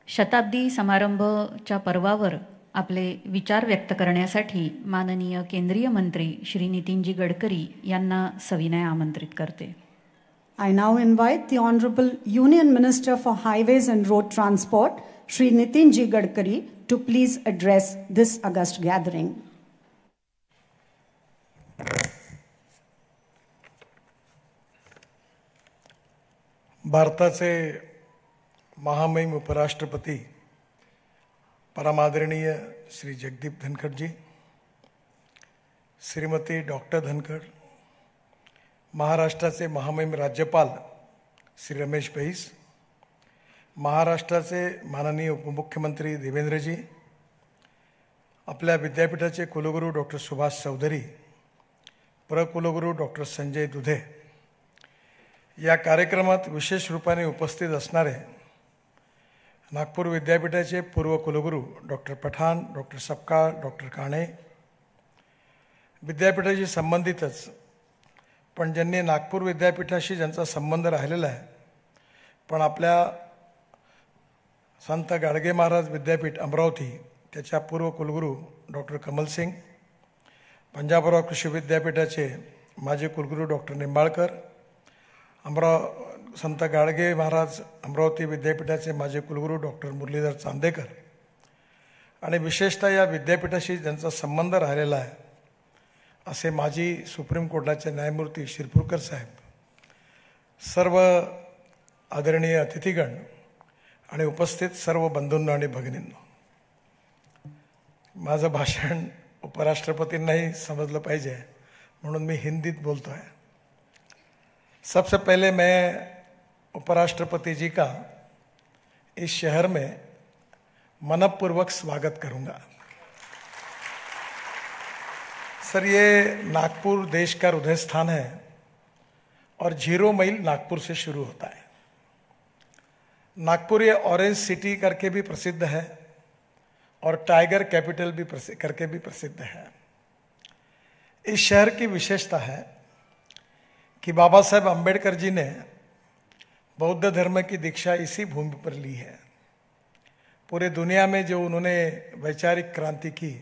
शताब्दी समारंभच्या पर्वावर आपले विचार व्यक्त करण्यासाठी माननीय केंद्रीय मंत्री श्री नितीनजी गडकरी यांना सविनय आमंत्रित करते. I now invite the Honorable Union Minister for Highways and Road Transport, Shri Nitinji Gadkari, to please address this august gathering. भारताचे महामहिम उपराष्ट्रपती परमादरणीय श्री जगदीप धनखड़ जी, श्रीमती डॉक्टर धनखड़, महाराष्ट्राचे महामहिम राज्यपाल श्री रमेश बैस, महाराष्ट्राचे माननीय उपमुख्यमंत्री देवेंद्रजी, आपल्या विद्यापीठाचे कुलगुरू डॉक्टर सुभाष चौधरी, प्रकुलगुरू डॉक्टर संजय दुधे, या कार्यक्रमात विशेष रूपाने उपस्थित असणारे नागपूर विद्यापीठाचे पूर्व कुलगुरू doctor Pathan, doctor Sapkal, doctor Kane, विद्यापीठाशी संबंधितच पण ज्यांनी नागपूर विद्यापीठाशी ज्यांचा संबंध राहिलेला आहे पण आपल्या संत गाडगे महाराज विद्यापीठ अमरावती त्याच्या पूर्व कुलगुरू डॉक्टर कमल सिंग, पंजाबराव कृषी विद्यापीठाचे माजी कुलगुरू डॉक्टर निंबाळकर, संत गाडगे महाराज अमरावती विद्यापीठाचे माजी कुलगुरू डॉक्टर मुरलीधर चांदेकर आणि विशेषतः या विद्यापीठाशी ज्यांचा संबंध राहिलेला आहे असे माजी सुप्रीम कोर्टाचे न्यायमूर्ती शिरपूरकर साहेब, सर्व आदरणीय अतिथीगण आणि उपस्थित सर्व बंधूंना आणि भगिनींना, माझं भाषण उपराष्ट्रपतींनाही समजलं पाहिजे म्हणून मी हिंदीत बोलतो है। सबसे पहले मैं उपराष्ट्रपति जी का इस शहर में मनपूर्वक स्वागत करूंगा। सर, ये नागपुर देश का हृदय स्थान है और 0 मील नागपुर से शुरू होता है। नागपुर ये ऑरेंज सिटी करके भी प्रसिद्ध है और टाइगर कैपिटल भी करके भी प्रसिद्ध है। इस शहर की विशेषता है कि बाबा साहेब अम्बेडकर जी ने बौद्ध धर्म की दीक्षा इसी भूमि पर ली है। पूरे दुनिया में जो उन्होंने वैचारिक क्रांति की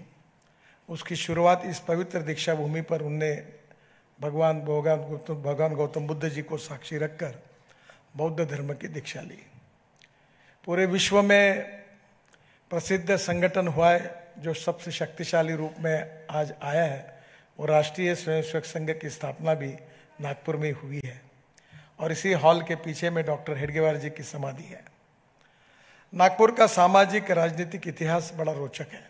उसकी शुरुआत इस पवित्र दीक्षा भूमि पर उनने भगवान गौतम बुद्ध जी को साक्षी रखकर बौद्ध धर्म की दीक्षा ली। पूरे विश्व में प्रसिद्ध संगठन हुआ है जो सबसे शक्तिशाली रूप में आज आया है, वो राष्ट्रीय स्वयंसेवक संघ की स्थापना भी नागपुर में हुई है और इसी हॉल के पीछे में डॉक्टर हेडगेवार जी की समाधि है। नागपुर का सामाजिक राजनीतिक इतिहास बड़ा रोचक है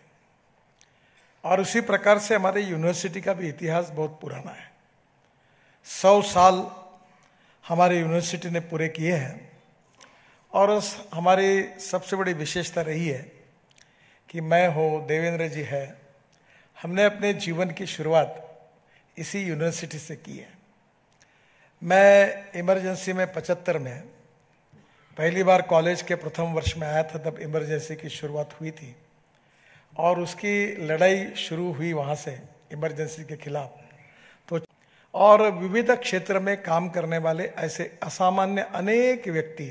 और उसी प्रकार से हमारे यूनिवर्सिटी का भी इतिहास बहुत पुराना है। 100 साल हमारे यूनिवर्सिटी ने पूरे किए हैं और उस हमारी सबसे बड़ी विशेषता रही है कि मैं हो, देवेंद्र जी है, हमने अपने जीवन की शुरुआत इसी यूनिवर्सिटी से की है। मैं इमरजेंसी में 75 में पहली बार कॉलेज के प्रथम वर्ष में आया था, तब इमरजेंसी की शुरुआत हुई थी और उसकी लड़ाई शुरू हुई वहाँ से इमरजेंसी के खिलाफ। तो और विविध क्षेत्र में काम करने वाले ऐसे असामान्य अनेक व्यक्ति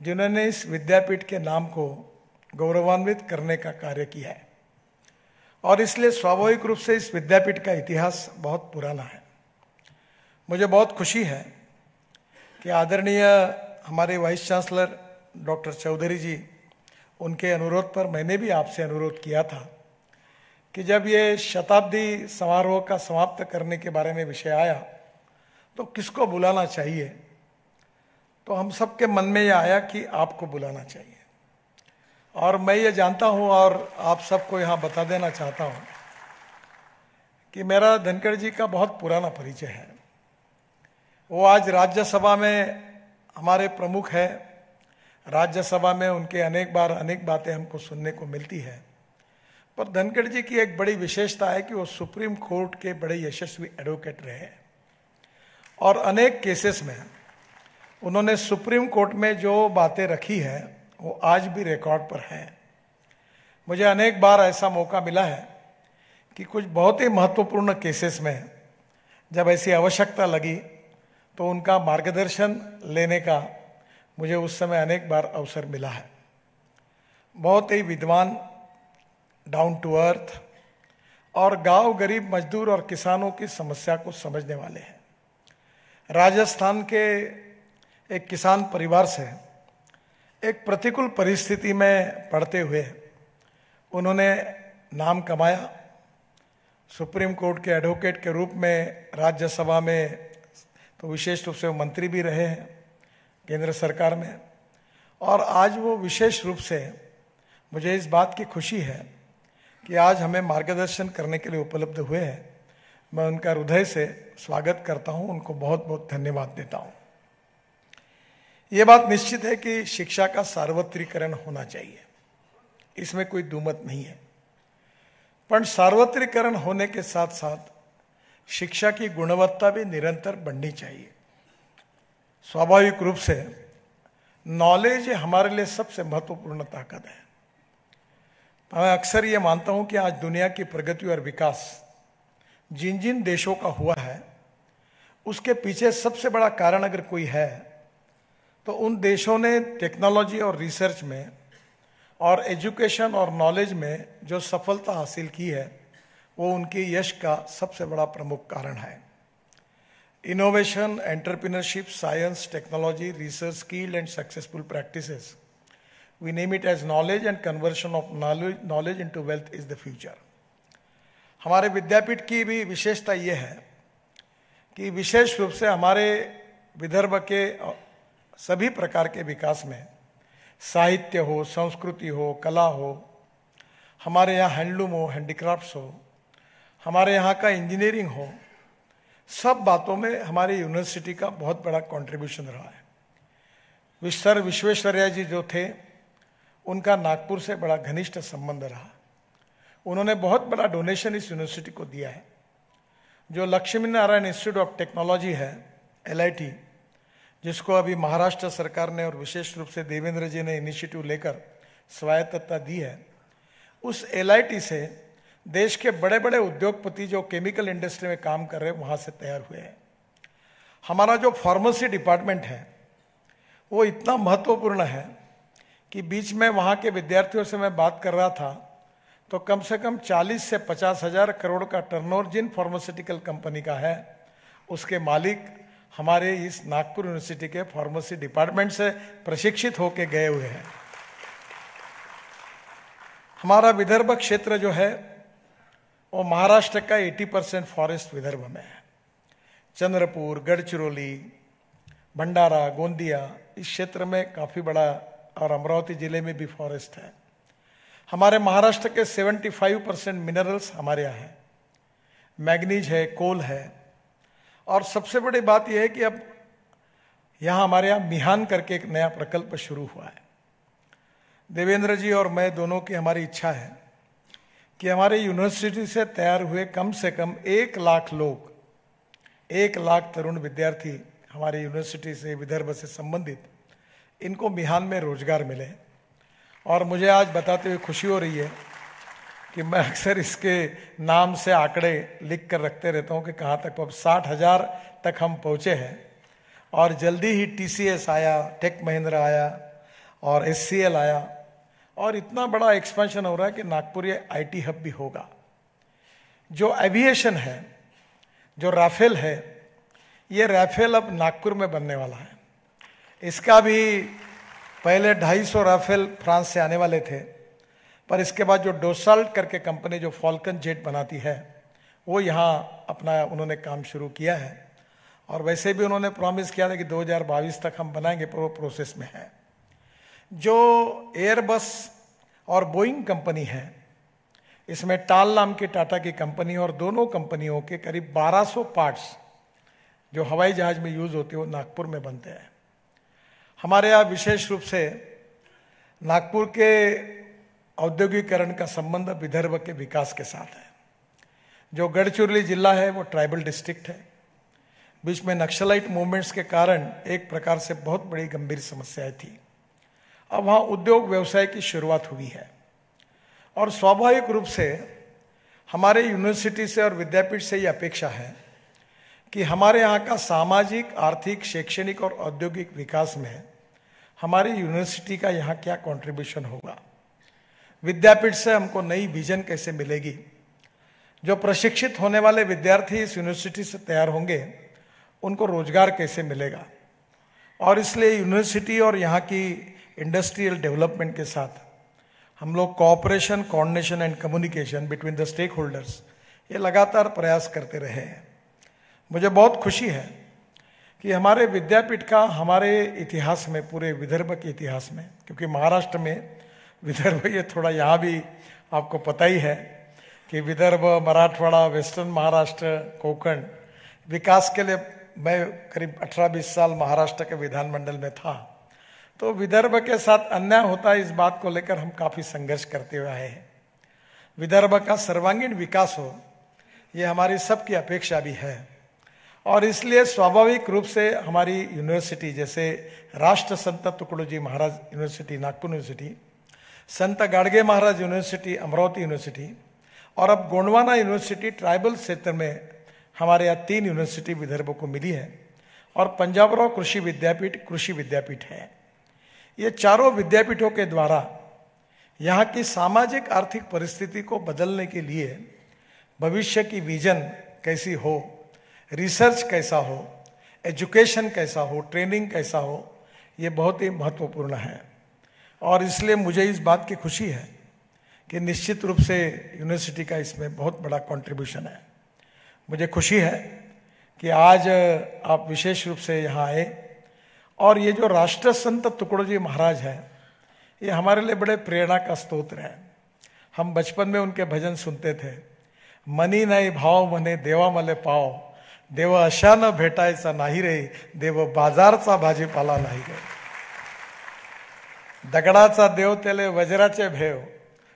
जिन्होंने इस विद्यापीठ के नाम को गौरवान्वित करने का कार्य किया है और इसलिए स्वाभाविक रूप से इस विद्यापीठ का इतिहास बहुत पुराना है। मुझे बहुत खुशी है कि आदरणीय हमारे वाइस चांसलर डॉक्टर चौधरी जी, उनके अनुरोध पर मैंने भी आपसे अनुरोध किया था कि जब ये शताब्दी समारोह का समाप्त करने के बारे में विषय आया तो किसको बुलाना चाहिए, तो हम सबके मन में ये आया कि आपको बुलाना चाहिए। और मैं ये जानता हूँ और आप सबको यहाँ बता देना चाहता हूँ कि मेरा धनखड़ जी का बहुत पुराना परिचय है। वो आज राज्यसभा में हमारे प्रमुख है, राज्यसभा में उनके अनेक बार अनेक बातें हमको सुनने को मिलती है, पर धनखड़ जी की एक बड़ी विशेषता है कि वो सुप्रीम कोर्ट के बड़े यशस्वी एडवोकेट रहे और अनेक केसेस में उन्होंने सुप्रीम कोर्ट में जो बातें रखी है वो आज भी रिकॉर्ड पर है। मुझे अनेक बार ऐसा मौका मिला है कि कुछ बहुत ही महत्वपूर्ण केसेस में जब ऐसी आवश्यकता लगी तो उनका मार्गदर्शन लेने का मुझे उस समय अनेक बार अवसर मिला है। बहुत ही विद्वान, डाउन टू अर्थ और गांव गरीब मजदूर और किसानों की समस्या को समझने वाले हैं। राजस्थान के एक किसान परिवार से एक प्रतिकूल परिस्थिति में पड़ते हुए उन्होंने नाम कमाया। सुप्रीम कोर्ट के एडवोकेट के रूप में राज्यसभा में तो विशेष रूप से वो मंत्री भी रहे हैं केंद्र सरकार में, और आज वो विशेष रूप से मुझे इस बात की खुशी है कि आज हमें मार्गदर्शन करने के लिए उपलब्ध हुए हैं। मैं उनका हृदय से स्वागत करता हूं, उनको बहुत बहुत धन्यवाद देता हूं। ये बात निश्चित है कि शिक्षा का सार्वत्रिकरण होना चाहिए, इसमें कोई दुमत नहीं है। पर सार्वत्रिकरण होने के साथ साथ शिक्षा की गुणवत्ता भी निरंतर बढ़नी चाहिए। स्वाभाविक रूप से नॉलेज हमारे लिए सबसे महत्वपूर्ण ताकत है। मैं अक्सर ये मानता हूं कि आज दुनिया की प्रगति और विकास जिन जिन देशों का हुआ है, उसके पीछे सबसे बड़ा कारण अगर कोई है तो उन देशों ने टेक्नोलॉजी और रिसर्च में और एजुकेशन और नॉलेज में जो सफलता हासिल की है, वो उनके यश का सबसे बड़ा प्रमुख कारण है। Innovation, entrepreneurship, science, technology, research, skill and successful practices, we name it as knowledge and conversion of knowledge into wealth is the future. हमारे विद्यापीठ की भी विशेषता ये है कि विशेष रूप से हमारे विदर्भ के सभी प्रकार के विकास में, साहित्य हो, संस्कृति हो, कला हो, हमारे यहाँ हैंडलूम हो, हैंडीक्राफ्ट्स हो, हमारे यहाँ का इंजीनियरिंग हो, सब बातों में हमारी यूनिवर्सिटी का बहुत बड़ा कंट्रीब्यूशन रहा है। सर विश्वेश्वरैया जी जो थे, उनका नागपुर से बड़ा घनिष्ठ संबंध रहा। उन्होंने बहुत बड़ा डोनेशन इस यूनिवर्सिटी को दिया है। जो Lakshmi Narayan institute of technology है, LIT, जिसको अभी महाराष्ट्र सरकार ने और विशेष रूप से देवेंद्र जी ने इनिशिएटिव लेकर स्वायत्तता दी है, उस LIT से देश के बड़े बड़े उद्योगपति जो केमिकल इंडस्ट्री में काम कर रहे हैं, वहाँ से तैयार हुए हैं। हमारा जो फार्मेसी डिपार्टमेंट है, वो इतना महत्वपूर्ण है कि बीच में वहाँ के विद्यार्थियों से मैं बात कर रहा था, तो कम से कम 40 से 50 हजार करोड़ का टर्नओवर जिन फार्मास्यूटिकल कंपनी का है, उसके मालिक हमारे इस नागपुर यूनिवर्सिटी के फार्मेसी डिपार्टमेंट से प्रशिक्षित होकर गए हुए हैं। हमारा विदर्भ क्षेत्र जो है, वो महाराष्ट्र का 80% फॉरेस्ट विदर्भ में है। चंद्रपुर, गढ़चिरौली, भंडारा, गोंदिया, इस क्षेत्र में काफ़ी बड़ा, और अमरावती जिले में भी फॉरेस्ट है। हमारे महाराष्ट्र के 75% मिनरल्स हमारे यहाँ हैं, मैग्नीज है, कोल है, और सबसे बड़ी बात यह है कि अब यहाँ हमारे यहाँ मिहान करके एक नया प्रकल्प शुरू हुआ है। देवेंद्र जी और मैं दोनों की हमारी इच्छा है कि हमारे यूनिवर्सिटी से तैयार हुए कम से कम 1 लाख लोग, 1 लाख तरुण विद्यार्थी हमारे यूनिवर्सिटी से, विदर्भ से संबंधित, इनको मिहान में रोजगार मिले। और मुझे आज बताते हुए खुशी हो रही है कि मैं अक्सर इसके नाम से आंकड़े लिख कर रखते रहता हूँ कि कहाँ तक, अब 60,000 तक हम पहुँचे हैं। और जल्दी ही TCS आया, टेक महिंद्रा आया और SCL आया, और इतना बड़ा एक्सपेंशन हो रहा है कि नागपुर ये IT हब भी होगा। जो एविएशन है, जो राफेल है, ये राफेल अब नागपुर में बनने वाला है। इसका भी पहले 250 राफेल फ्रांस से आने वाले थे, पर इसके बाद जो डोसाल्ट करके कंपनी जो फॉल्कन जेट बनाती है, वो यहाँ अपना उन्होंने काम शुरू किया है। और वैसे भी उन्होंने प्रॉमिस किया था कि 2022 तक हम बनाएंगे, प्रोसेस में है। जो एयरबस और बोइंग कंपनी है, इसमें टाल नाम की टाटा की कंपनी, और दोनों कंपनियों के करीब 1200 पार्ट्स जो हवाई जहाज में यूज होते हैं, वो नागपुर में बनते हैं। हमारे यहाँ विशेष रूप से नागपुर के औद्योगिकरण का संबंध विदर्भ के विकास के साथ है। जो गढ़चिरौली जिला है, वो ट्राइबल डिस्ट्रिक्ट है। बीच में नक्सलाइट मूवमेंट्स के कारण एक प्रकार से बहुत बड़ी गंभीर समस्याएं थी। अब वहाँ उद्योग व्यवसाय की शुरुआत हुई है, और स्वाभाविक रूप से हमारे यूनिवर्सिटी से और विद्यापीठ से ये अपेक्षा है कि हमारे यहाँ का सामाजिक, आर्थिक, शैक्षणिक और औद्योगिक विकास में हमारी यूनिवर्सिटी का यहाँ क्या कंट्रीब्यूशन होगा। विद्यापीठ से हमको नई विजन कैसे मिलेगी, जो प्रशिक्षित होने वाले विद्यार्थी इस यूनिवर्सिटी से तैयार होंगे, उनको रोजगार कैसे मिलेगा। और इसलिए यूनिवर्सिटी और यहाँ की इंडस्ट्रियल डेवलपमेंट के साथ हम लोग cooperation, coordination and communication between the stakeholders, ये लगातार प्रयास करते रहे हैं। मुझे बहुत खुशी है कि हमारे विद्यापीठ का हमारे इतिहास में, पूरे विदर्भ के इतिहास में, क्योंकि महाराष्ट्र में विदर्भ ये थोड़ा यहाँ भी आपको पता ही है कि विदर्भ, मराठवाड़ा, वेस्टर्न महाराष्ट्र, कोंकण विकास के लिए मैं करीब 18-20 साल महाराष्ट्र के विधानमंडल में था, तो विदर्भ के साथ अन्याय होता है इस बात को लेकर हम काफ़ी संघर्ष करते हुए आए हैं। विदर्भ का सर्वांगीण विकास हो, ये हमारी सबकी अपेक्षा भी है, और इसलिए स्वाभाविक रूप से हमारी यूनिवर्सिटी जैसे राष्ट्रसंत तुकडोजी महाराज यूनिवर्सिटी नागपुर यूनिवर्सिटी, संत गाडगे महाराज यूनिवर्सिटी अमरावती यूनिवर्सिटी, और अब गोंडवाना यूनिवर्सिटी ट्राइबल क्षेत्र में हमारे यहाँ 3 यूनिवर्सिटी विदर्भ को मिली है, और पंजाबराव कृषि विद्यापीठ है। ये चारों विद्यापीठों के द्वारा यहाँ की सामाजिक आर्थिक परिस्थिति को बदलने के लिए भविष्य की विजन कैसी हो, रिसर्च कैसा हो, एजुकेशन कैसा हो, ट्रेनिंग कैसा हो, ये बहुत ही महत्वपूर्ण है। और इसलिए मुझे इस बात की खुशी है कि निश्चित रूप से यूनिवर्सिटी का इसमें बहुत बड़ा कंट्रीब्यूशन है। मुझे खुशी है कि आज आप विशेष रूप से यहाँ आए, और ये जो राष्ट्रसंत तुकडोजी महाराज है, ये हमारे लिए बड़े प्रेरणा का स्तोत्र है। हम बचपन में उनके भजन सुनते थे, मनी नाही भाव मने देवा मले पाव, देव अशा न भेटायचा नाही रे, देव बाजारचा भाजीपाला नाही रे, दगडाचा देव त्याले वज्राचे भेव,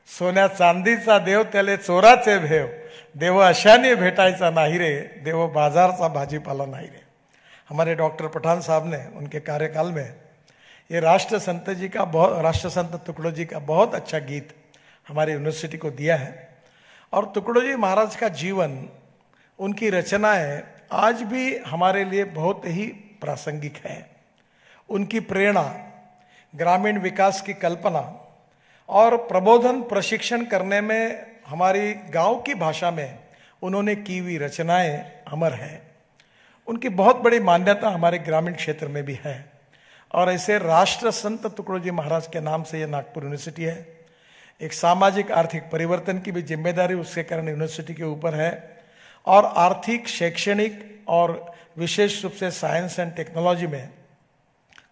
सोन्या चांदीचा देव त्याले चोराचे भेव, देव अशाने भेटायचा नाही रे, देव बाजारचा भाजीपाला नाही रे। हमारे डॉक्टर पठान साहब ने उनके कार्यकाल में ये राष्ट्रसंत तुकडोजी का बहुत अच्छा गीत हमारे यूनिवर्सिटी को दिया है। और तुकडोजी महाराज का जीवन, उनकी रचनाएं आज भी हमारे लिए बहुत ही प्रासंगिक है। उनकी प्रेरणा, ग्रामीण विकास की कल्पना और प्रबोधन प्रशिक्षण करने में हमारी गांव की भाषा में उन्होंने की हुई रचनाएं अमर हैं। उनकी बहुत बड़ी मान्यता हमारे ग्रामीण क्षेत्र में भी है, और ऐसे राष्ट्रसंत तुकडोजी महाराज के नाम से ये नागपुर यूनिवर्सिटी है। एक सामाजिक आर्थिक परिवर्तन की भी जिम्मेदारी उसके कारण यूनिवर्सिटी के ऊपर है, और आर्थिक, शैक्षणिक और विशेष रूप से साइंस एंड टेक्नोलॉजी में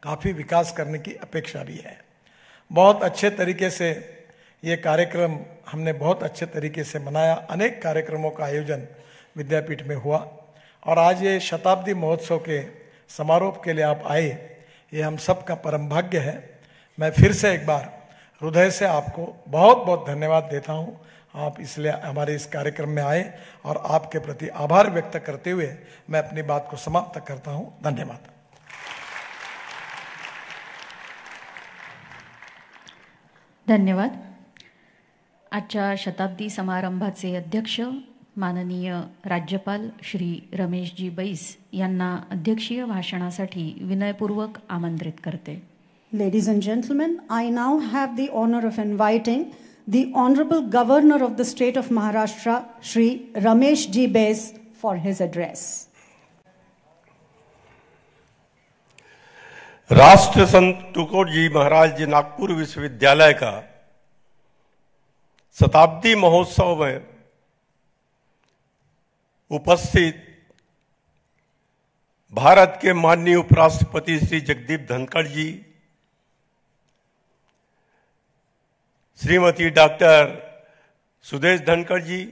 काफ़ी विकास करने की अपेक्षा भी है। बहुत अच्छे तरीके से ये कार्यक्रम हमने बहुत अच्छे तरीके से मनाया। अनेक कार्यक्रमों का आयोजन विद्यापीठ में हुआ, और आज ये शताब्दी महोत्सव के समारोह के लिए आप आए, ये हम सब का परम भाग्य है। मैं फिर से एक बार हृदय से आपको बहुत बहुत धन्यवाद देता हूँ। आप इसलिए हमारे इस कार्यक्रम में आए, और आपके प्रति आभार व्यक्त करते हुए मैं अपनी बात को समाप्त करता हूँ। धन्यवाद। धन्यवाद। आजच्या शताब्दी समारंभाचे अध्यक्ष माननीय राज्यपाल श्री रमेशजी बैस यांना अध्यक्षीय भाषणासाठी विनयपूर्वक आमंत्रित करते। Ladies and gentlemen, I now have the honor of inviting the Honorable Governor of the State of Maharashtra, Shri Ramesh Ji Bais, for his address. राष्ट्रसंत तुकडोजी महाराज जी नागपुर विश्वविद्यालय का शताब्दी महोत्सव में उपस्थित भारत के माननीय उपराष्ट्रपति श्री जगदीप धनखड़ जी, श्रीमती डॉक्टर सुदेश धनखड़ जी,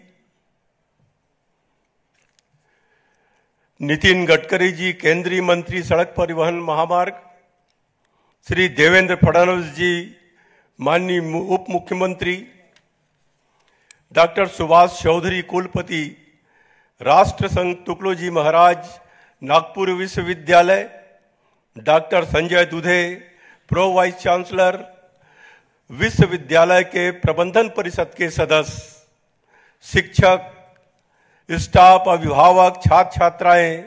नितिन गडकरी जी केंद्रीय मंत्री सड़क परिवहन महामार्ग, श्री देवेंद्र फडणवीस जी माननीय उप मुख्यमंत्री, डॉक्टर सुभाष चौधरी कुलपति राष्ट्रसंत तुकडोजी महाराज नागपुर विश्वविद्यालय, डॉक्टर संजय दुधे प्रो वाइस चांसलर, विश्वविद्यालय के प्रबंधन परिषद के सदस्य, शिक्षक, स्टाफ, अभिभावक, छात्र छात्राएं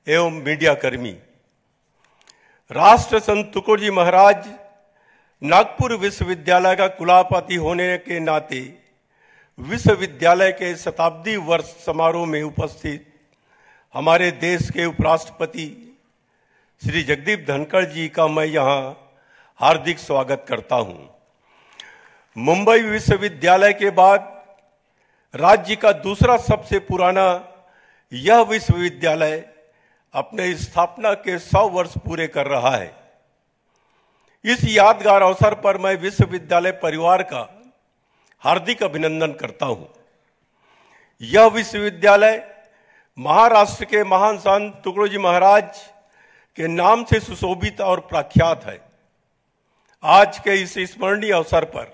एवं मीडिया कर्मी, राष्ट्रसंत तुकडोजी महाराज नागपुर विश्वविद्यालय का कुलापति होने के नाते विश्वविद्यालय के शताब्दी वर्ष समारोह में उपस्थित हमारे देश के उपराष्ट्रपति श्री जगदीप धनखड़ जी का मैं यहाँ हार्दिक स्वागत करता हूँ। मुंबई विश्वविद्यालय के बाद राज्य का दूसरा सबसे पुराना यह विश्वविद्यालय अपने स्थापना के 100 वर्ष पूरे कर रहा है। इस यादगार अवसर पर मैं विश्वविद्यालय परिवार का हार्दिक अभिनंदन करता हूं। यह विश्वविद्यालय महाराष्ट्र के महान संत तुकडोजी महाराज के नाम से सुशोभित और प्रख्यात है। आज के इस स्मरणीय अवसर पर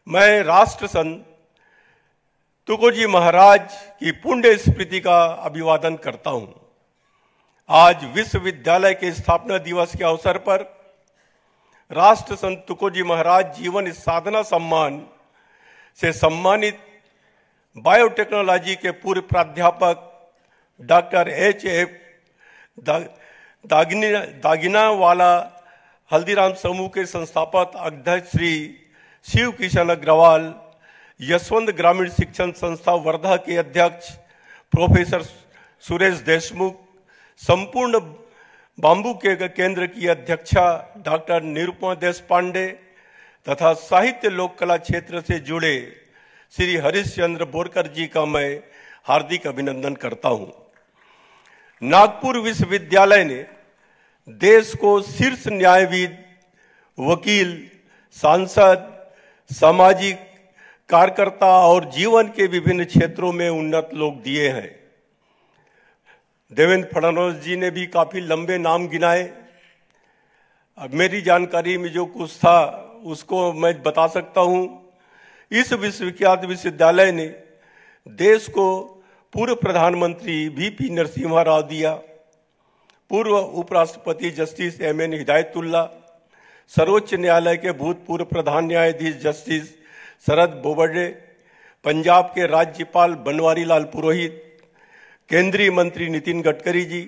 मैं राष्ट्रसंत तुकडोजी महाराज की पुण्य स्मृति का अभिवादन करता हूं। आज विश्वविद्यालय के स्थापना दिवस के अवसर पर राष्ट्रसंत तुकडोजी महाराज जीवन साधना सम्मान से सम्मानित बायोटेक्नोलॉजी के पूर्व प्राध्यापक डॉक्टर H.F. दागिनावाला, हल्दीराम समूह के संस्थापक अध्यक्ष श्री शिव किशन अग्रवाल, यशवंत ग्रामीण शिक्षण संस्था वर्धा के अध्यक्ष प्रोफेसर सुरेश देशमुख, संपूर्ण बांबू के केंद्र की अध्यक्षा डॉक्टर निरुपमा देशपांडे तथा साहित्य लोक कला क्षेत्र से जुड़े श्री हरिश्चंद्र बोरकर जी का मैं हार्दिक अभिनंदन करता हूं। नागपुर विश्वविद्यालय ने देश को शीर्ष न्यायविद, वकील, सांसद, सामाजिक कार्यकर्ता और जीवन के विभिन्न क्षेत्रों में उन्नत लोग दिए हैं। देवेंद्र फडणवीस जी ने भी काफी लंबे नाम गिनाए। अब मेरी जानकारी में जो कुछ था उसको मैं बता सकता हूं। इस विश्वविख्यात विश्वविद्यालय ने देश को पूर्व प्रधानमंत्री V.P. नरसिम्हा राव दिया, पूर्व उपराष्ट्रपति जस्टिस M.N. हिदायतुल्ला, सर्वोच्च न्यायालय के भूतपूर्व प्रधान न्यायाधीश जस्टिस शरद बोबडे, पंजाब के राज्यपाल बनवारी लाल पुरोहित, केंद्रीय मंत्री नितिन गडकरी जी,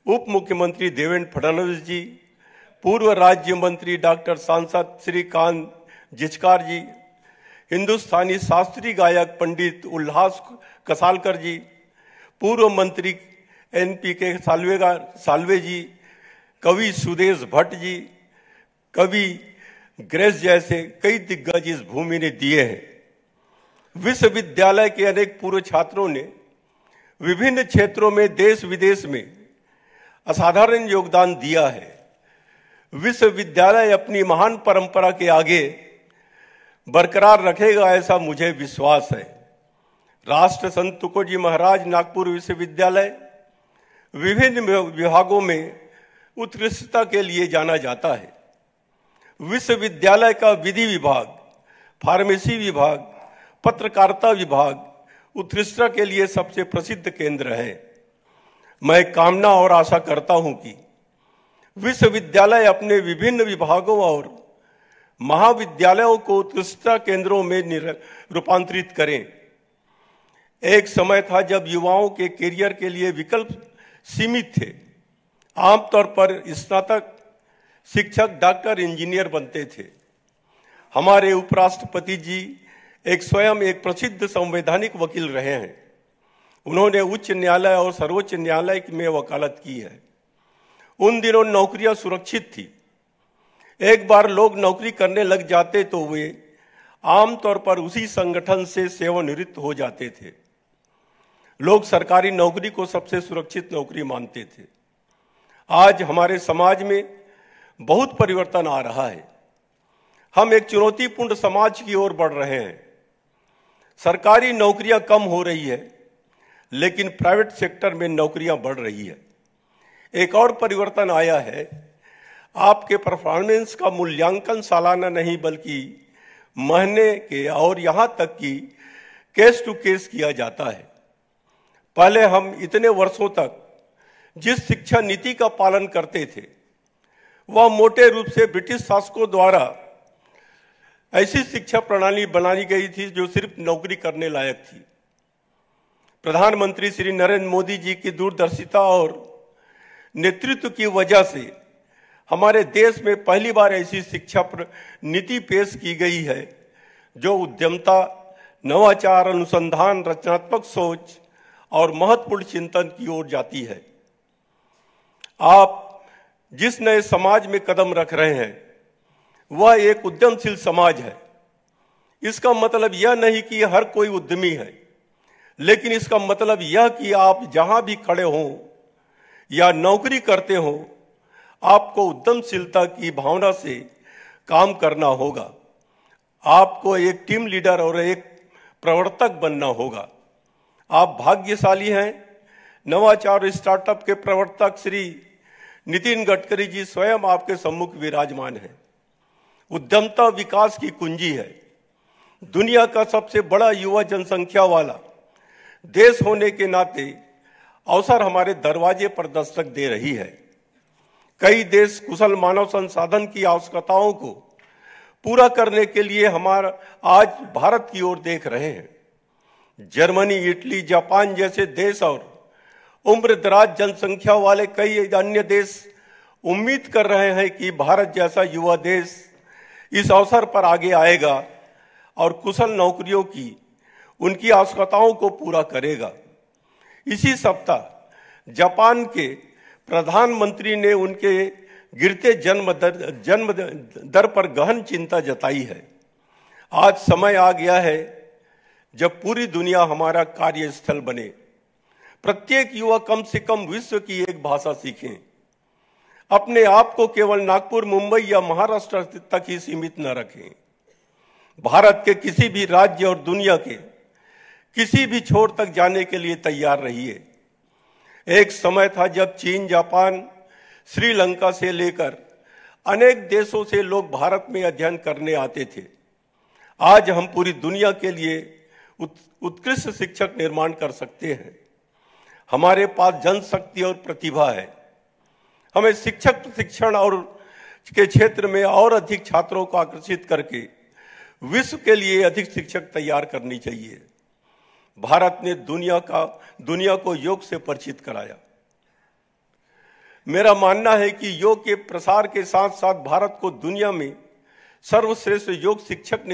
उप मुख्यमंत्री देवेंद्र फडणवीस जी, पूर्व राज्य मंत्री डॉक्टर सांसद श्रीकांत जिचकार जी, हिंदुस्तानी शास्त्रीय गायक पंडित उल्लास कसालकर जी, पूर्व मंत्री NPK साल्वे जी, कवि सुदेश भट्ट जी, कवि ग्रेस जैसे कई दिग्गज इस भूमि ने दिए हैं। विश्वविद्यालय के अनेक पूर्व छात्रों ने विभिन्न क्षेत्रों में देश विदेश में असाधारण योगदान दिया है। विश्वविद्यालय अपनी महान परंपरा के आगे बरकरार रखेगा, ऐसा मुझे विश्वास है। राष्ट्रसंत तुकडोजी महाराज नागपुर विश्वविद्यालय विभिन्न विभागों में उत्कृष्टता के लिए जाना जाता है। विश्वविद्यालय का विधि विभाग, फार्मेसी विभाग, पत्रकारिता विभाग उत्कृष्टता के लिए सबसे प्रसिद्ध केंद्र है। मैं कामना और आशा करता हूं कि विश्वविद्यालय अपने विभिन्न विभागों और महाविद्यालयों को उत्कृष्टता केंद्रों में रूपांतरित करें। एक समय था जब युवाओं के करियर के लिए विकल्प सीमित थे। आमतौर पर स्नातक, शिक्षक, डॉक्टर, इंजीनियर बनते थे। हमारे उपराष्ट्रपति जी स्वयं एक प्रसिद्ध संवैधानिक वकील रहे हैं। उन्होंने उच्च न्यायालय और सर्वोच्च न्यायालय में वकालत की है। उन दिनों नौकरियां सुरक्षित थी। एक बार लोग नौकरी करने लग जाते तो वे आमतौर पर उसी संगठन से सेवानिवृत्त हो जाते थे। लोग सरकारी नौकरी को सबसे सुरक्षित नौकरी मानते थे। आज हमारे समाज में बहुत परिवर्तन आ रहा है। हम एक चुनौतीपूर्ण समाज की ओर बढ़ रहे हैं। सरकारी नौकरियां कम हो रही है, लेकिन प्राइवेट सेक्टर में नौकरियां बढ़ रही है। एक और परिवर्तन आया है, आपके परफॉर्मेंस का मूल्यांकन सालाना नहीं बल्कि महीने के और यहां तक कि केस टू केस किया जाता है। पहले हम इतने वर्षों तक जिस शिक्षा नीति का पालन करते थे वह मोटे रूप से ब्रिटिश शासकों द्वारा ऐसी शिक्षा प्रणाली बनाई गई थी जो सिर्फ नौकरी करने लायक थी। प्रधानमंत्री श्री नरेंद्र मोदी जी की दूरदर्शिता और नेतृत्व की वजह से हमारे देश में पहली बार ऐसी शिक्षा नीति पेश की गई है जो उद्यमता, नवाचार, अनुसंधान, रचनात्मक सोच और महत्वपूर्ण चिंतन की ओर जाती है। आप जिस नए समाज में कदम रख रहे हैं वह एक उद्यमशील समाज है। इसका मतलब यह नहीं कि हर कोई उद्यमी है, लेकिन इसका मतलब यह कि आप जहां भी खड़े हों या नौकरी करते हो, आपको उद्यमशीलता की भावना से काम करना होगा। आपको एक टीम लीडर और एक प्रवर्तक बनना होगा। आप भाग्यशाली हैं। नवाचार और स्टार्टअप के प्रवर्तक श्री नितिन गडकरी जी स्वयं आपके सम्मुख विराजमान हैं। उद्यमता विकास की कुंजी है। दुनिया का सबसे बड़ा युवा जनसंख्या वाला देश होने के नाते अवसर हमारे दरवाजे पर दस्तक दे रही है। कई देश कुशल मानव संसाधन की आवश्यकताओं को पूरा करने के लिए हमारा आज भारत की ओर देख रहे हैं। जर्मनी, इटली, जापान जैसे देश और उम्र दराज जनसंख्या वाले कई अन्य देश उम्मीद कर रहे हैं कि भारत जैसा युवा देश इस अवसर पर आगे आएगा और कुशल नौकरियों की उनकी आवश्यकताओं को पूरा करेगा। इसी सप्ताह जापान के प्रधानमंत्री ने उनके गिरते जन्म दर पर गहन चिंता जताई है। आज समय आ गया है जब पूरी दुनिया हमारा कार्यस्थल बने। प्रत्येक युवा कम से कम विश्व की एक भाषा सीखें। अपने आप को केवल नागपुर, मुंबई या महाराष्ट्र तक ही सीमित न रखें। भारत के किसी भी राज्य और दुनिया के किसी भी छोर तक जाने के लिए तैयार रहिए। एक समय था जब चीन, जापान, श्रीलंका से लेकर अनेक देशों से लोग भारत में अध्ययन करने आते थे। आज हम पूरी दुनिया के लिए उत्कृष्ट शिक्षक निर्माण कर सकते हैं। हमारे पास जनशक्ति और प्रतिभा है। हमें शिक्षक प्रशिक्षण और के क्षेत्र में और अधिक छात्रों को आकर्षित करके विश्व के लिए अधिक शिक्षक तैयार करनी चाहिए। भारत ने दुनिया को योग से परिचित कराया। मेरा मानना है कि योग के प्रसार के साथ साथ भारत को दुनिया में सर्वश्रेष्ठ योग शिक्षक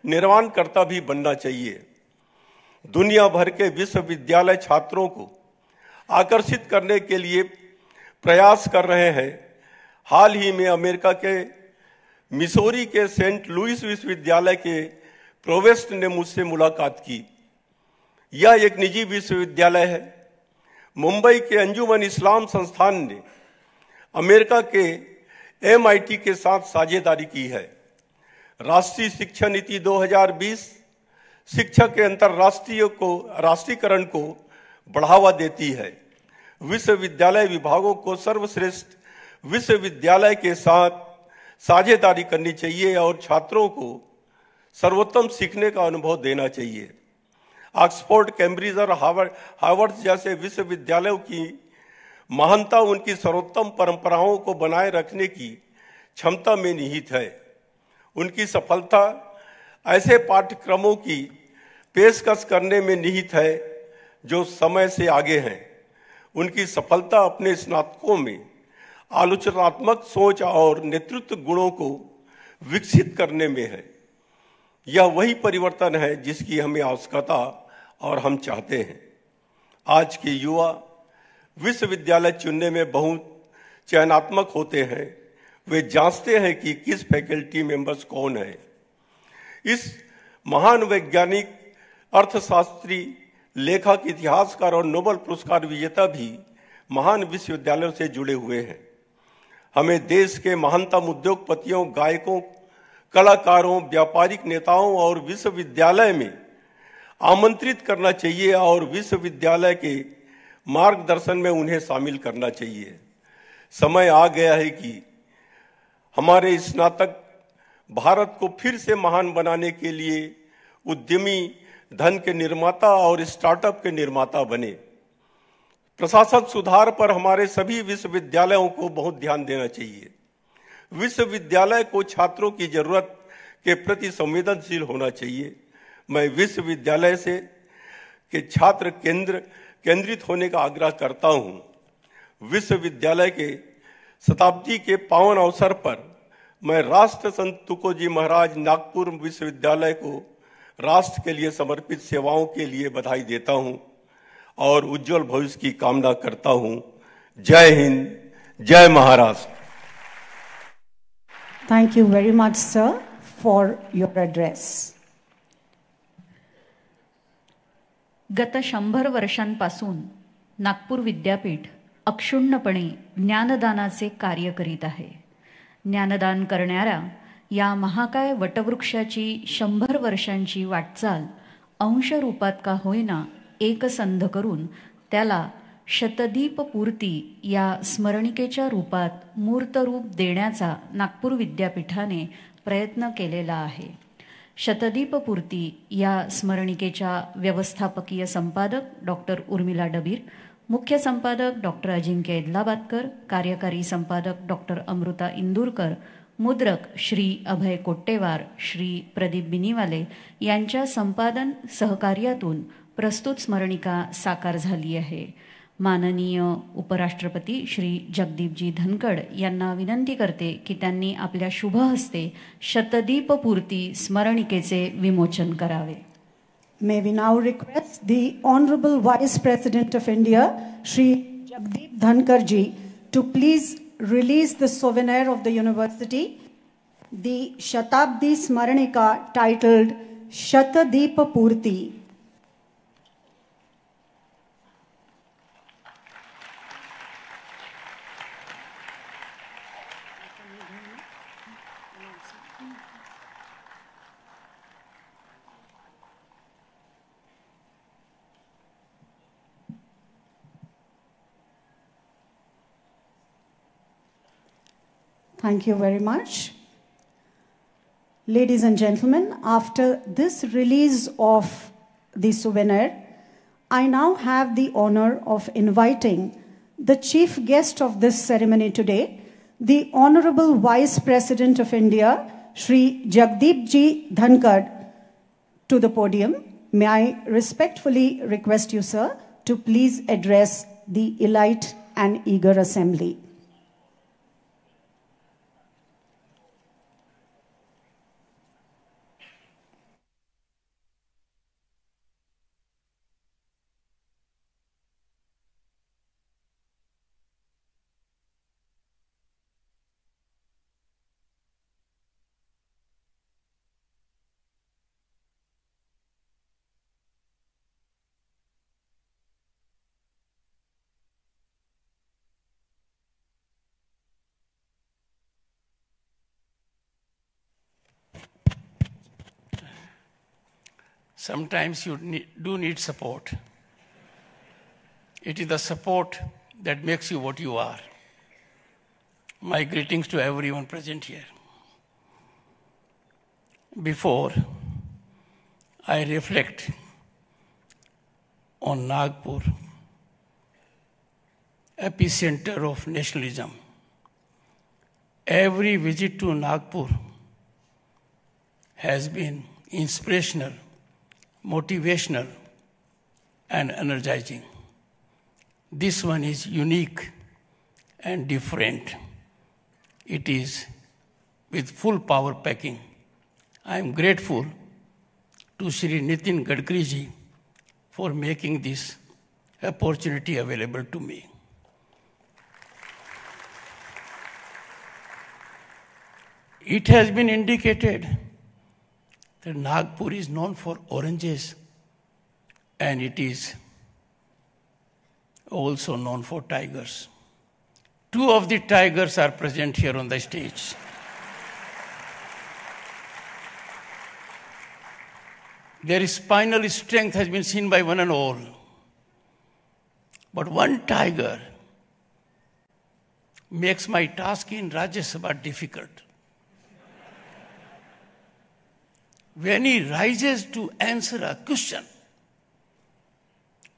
निर्माणकर्ता भी बनना चाहिए। दुनिया भर के विश्वविद्यालय छात्रों को आकर्षित करने के लिए प्रयास कर रहे हैं। हाल ही में अमेरिका के मिसौरी के सेंट लुइस विश्वविद्यालय के प्रोवेस्ट ने मुझसे मुलाकात की। यह एक निजी विश्वविद्यालय है। मुंबई के अंजुमन इस्लाम संस्थान ने अमेरिका के MIT के साथ साझेदारी की है। राष्ट्रीय शिक्षा नीति 2020 शिक्षा के राष्ट्रीयकरण को बढ़ावा देती है। विश्वविद्यालय विभागों को सर्वश्रेष्ठ विश्वविद्यालय के साथ साझेदारी करनी चाहिए और छात्रों को सर्वोत्तम सीखने का अनुभव देना चाहिए। ऑक्सफोर्ड, कैम्ब्रिज और हार्वर्ड जैसे विश्वविद्यालयों की महानता उनकी सर्वोत्तम परंपराओं को बनाए रखने की क्षमता में निहित है। उनकी सफलता ऐसे पाठ्यक्रमों की पेशकश करने में निहित है जो समय से आगे हैं। उनकी सफलता अपने स्नातकों में आलोचनात्मक सोच और नेतृत्व गुणों को विकसित करने में है। यह वही परिवर्तन है जिसकी हमें आवश्यकता और हम चाहते हैं। आज के युवा विश्वविद्यालय चुनने में बहुत चयनात्मक होते हैं। वे जांचते हैं कि किस फैकल्टी मेंबर्स कौन है। इस महान वैज्ञानिक, अर्थशास्त्री, लेखक, इतिहासकार और नोबेल पुरस्कार विजेता भी महान विश्वविद्यालयों से जुड़े हुए हैं। हमें देश के महानतम उद्योगपतियों, गायकों, कलाकारों, व्यापारिक नेताओं और विश्वविद्यालय में आमंत्रित करना चाहिए और विश्वविद्यालय के मार्गदर्शन में उन्हें शामिल करना चाहिए। समय आ गया है कि हमारे स्नातक भारत को फिर से महान बनाने के लिए उद्यमी, धन के निर्माता और स्टार्टअप के निर्माता बने। प्रशासन सुधार पर हमारे सभी विश्वविद्यालयों को बहुत ध्यान देना चाहिए। विश्वविद्यालय को छात्रों की जरूरत के प्रति संवेदनशील होना चाहिए। मैं विश्वविद्यालय से के छात्र केंद्रित होने का आग्रह करता हूं। विश्वविद्यालय के शताब्दी के पावन अवसर पर मैं राष्ट्रसंत तुकोजी महाराज नागपुर विश्वविद्यालय को राष्ट्र के लिए समर्पित सेवाओं के लिए बधाई देता हूं और उज्जवल भविष्य की कामना करता हूं। जय हिंद, जय Maharashtra. Thank you very much, sir, for your address. गत 100 वर्षांपासून नागपूर विद्यापीठ अक्षुण्णपणे ज्ञानदानाचे कार्य करीत आहे. ज्ञानदान करणाऱ्या या महाकाय वटवृक्षाची 100 वर्षांची वाटचाल अंश रूपात का होईना एकसंध करून त्याला शतदीपपूर्ती या स्मरणिकेच्या रूपात मूर्तरूप देण्याचा नागपूर विद्यापीठाने प्रयत्न केलेला आहे. शतदीपपूर्ती या स्मरणिकेच्या व्यवस्थापकीय संपादक डॉक्टर उर्मिला डबीर, मुख्य संपादक डॉक्टर अजिंक्य एदलाबादकर, कार्यकारी संपादक डॉक्टर अमृता इंदूरकर, मुद्रक श्री अभय कोट्टेवार, श्री प्रदीप बिनीवाले यांच्या संपादन सहकार्यातून प्रस्तुत स्मरणिका साकार झाली आहे. माननीय उपराष्ट्रपती श्री जगदीपजी धनखड यांना विनंती करते की त्यांनी आपल्या शुभ हस्ते शतदीपपूर्ती स्मरणिकेचे विमोचन करावे. May we now request the Honorable Vice President of India, Shri Jagdeep Dhankarji, to please release the souvenir of the university, the Shatabdi Smaranika titled Shatadipapurti. Thank you very much. Ladies and gentlemen, after this release of the souvenir, I now have the honor of inviting the chief guest of this ceremony today, the Honorable Vice President of India, Shri Jagdeepji Dhankad, to the podium. May I respectfully request you, sir, to please address the elite and eager assembly. Sometimes you do need support. It is the support that makes you what you are. My greetings to everyone present here. Before I reflect on Nagpur, epicenter of nationalism, every visit to Nagpur has been inspirational, motivational, and energizing. This one is unique and different. It is with full power packing. I am grateful to Shri Nitin Gadkari ji for making this opportunity available to me. It has been indicated that Nagpur is known for oranges, and it is also known for tigers. Two of the tigers are present here on the stage. Their spinal strength has been seen by one and all. But one tiger makes my task in Rajya Sabha difficult. When he rises to answer a question,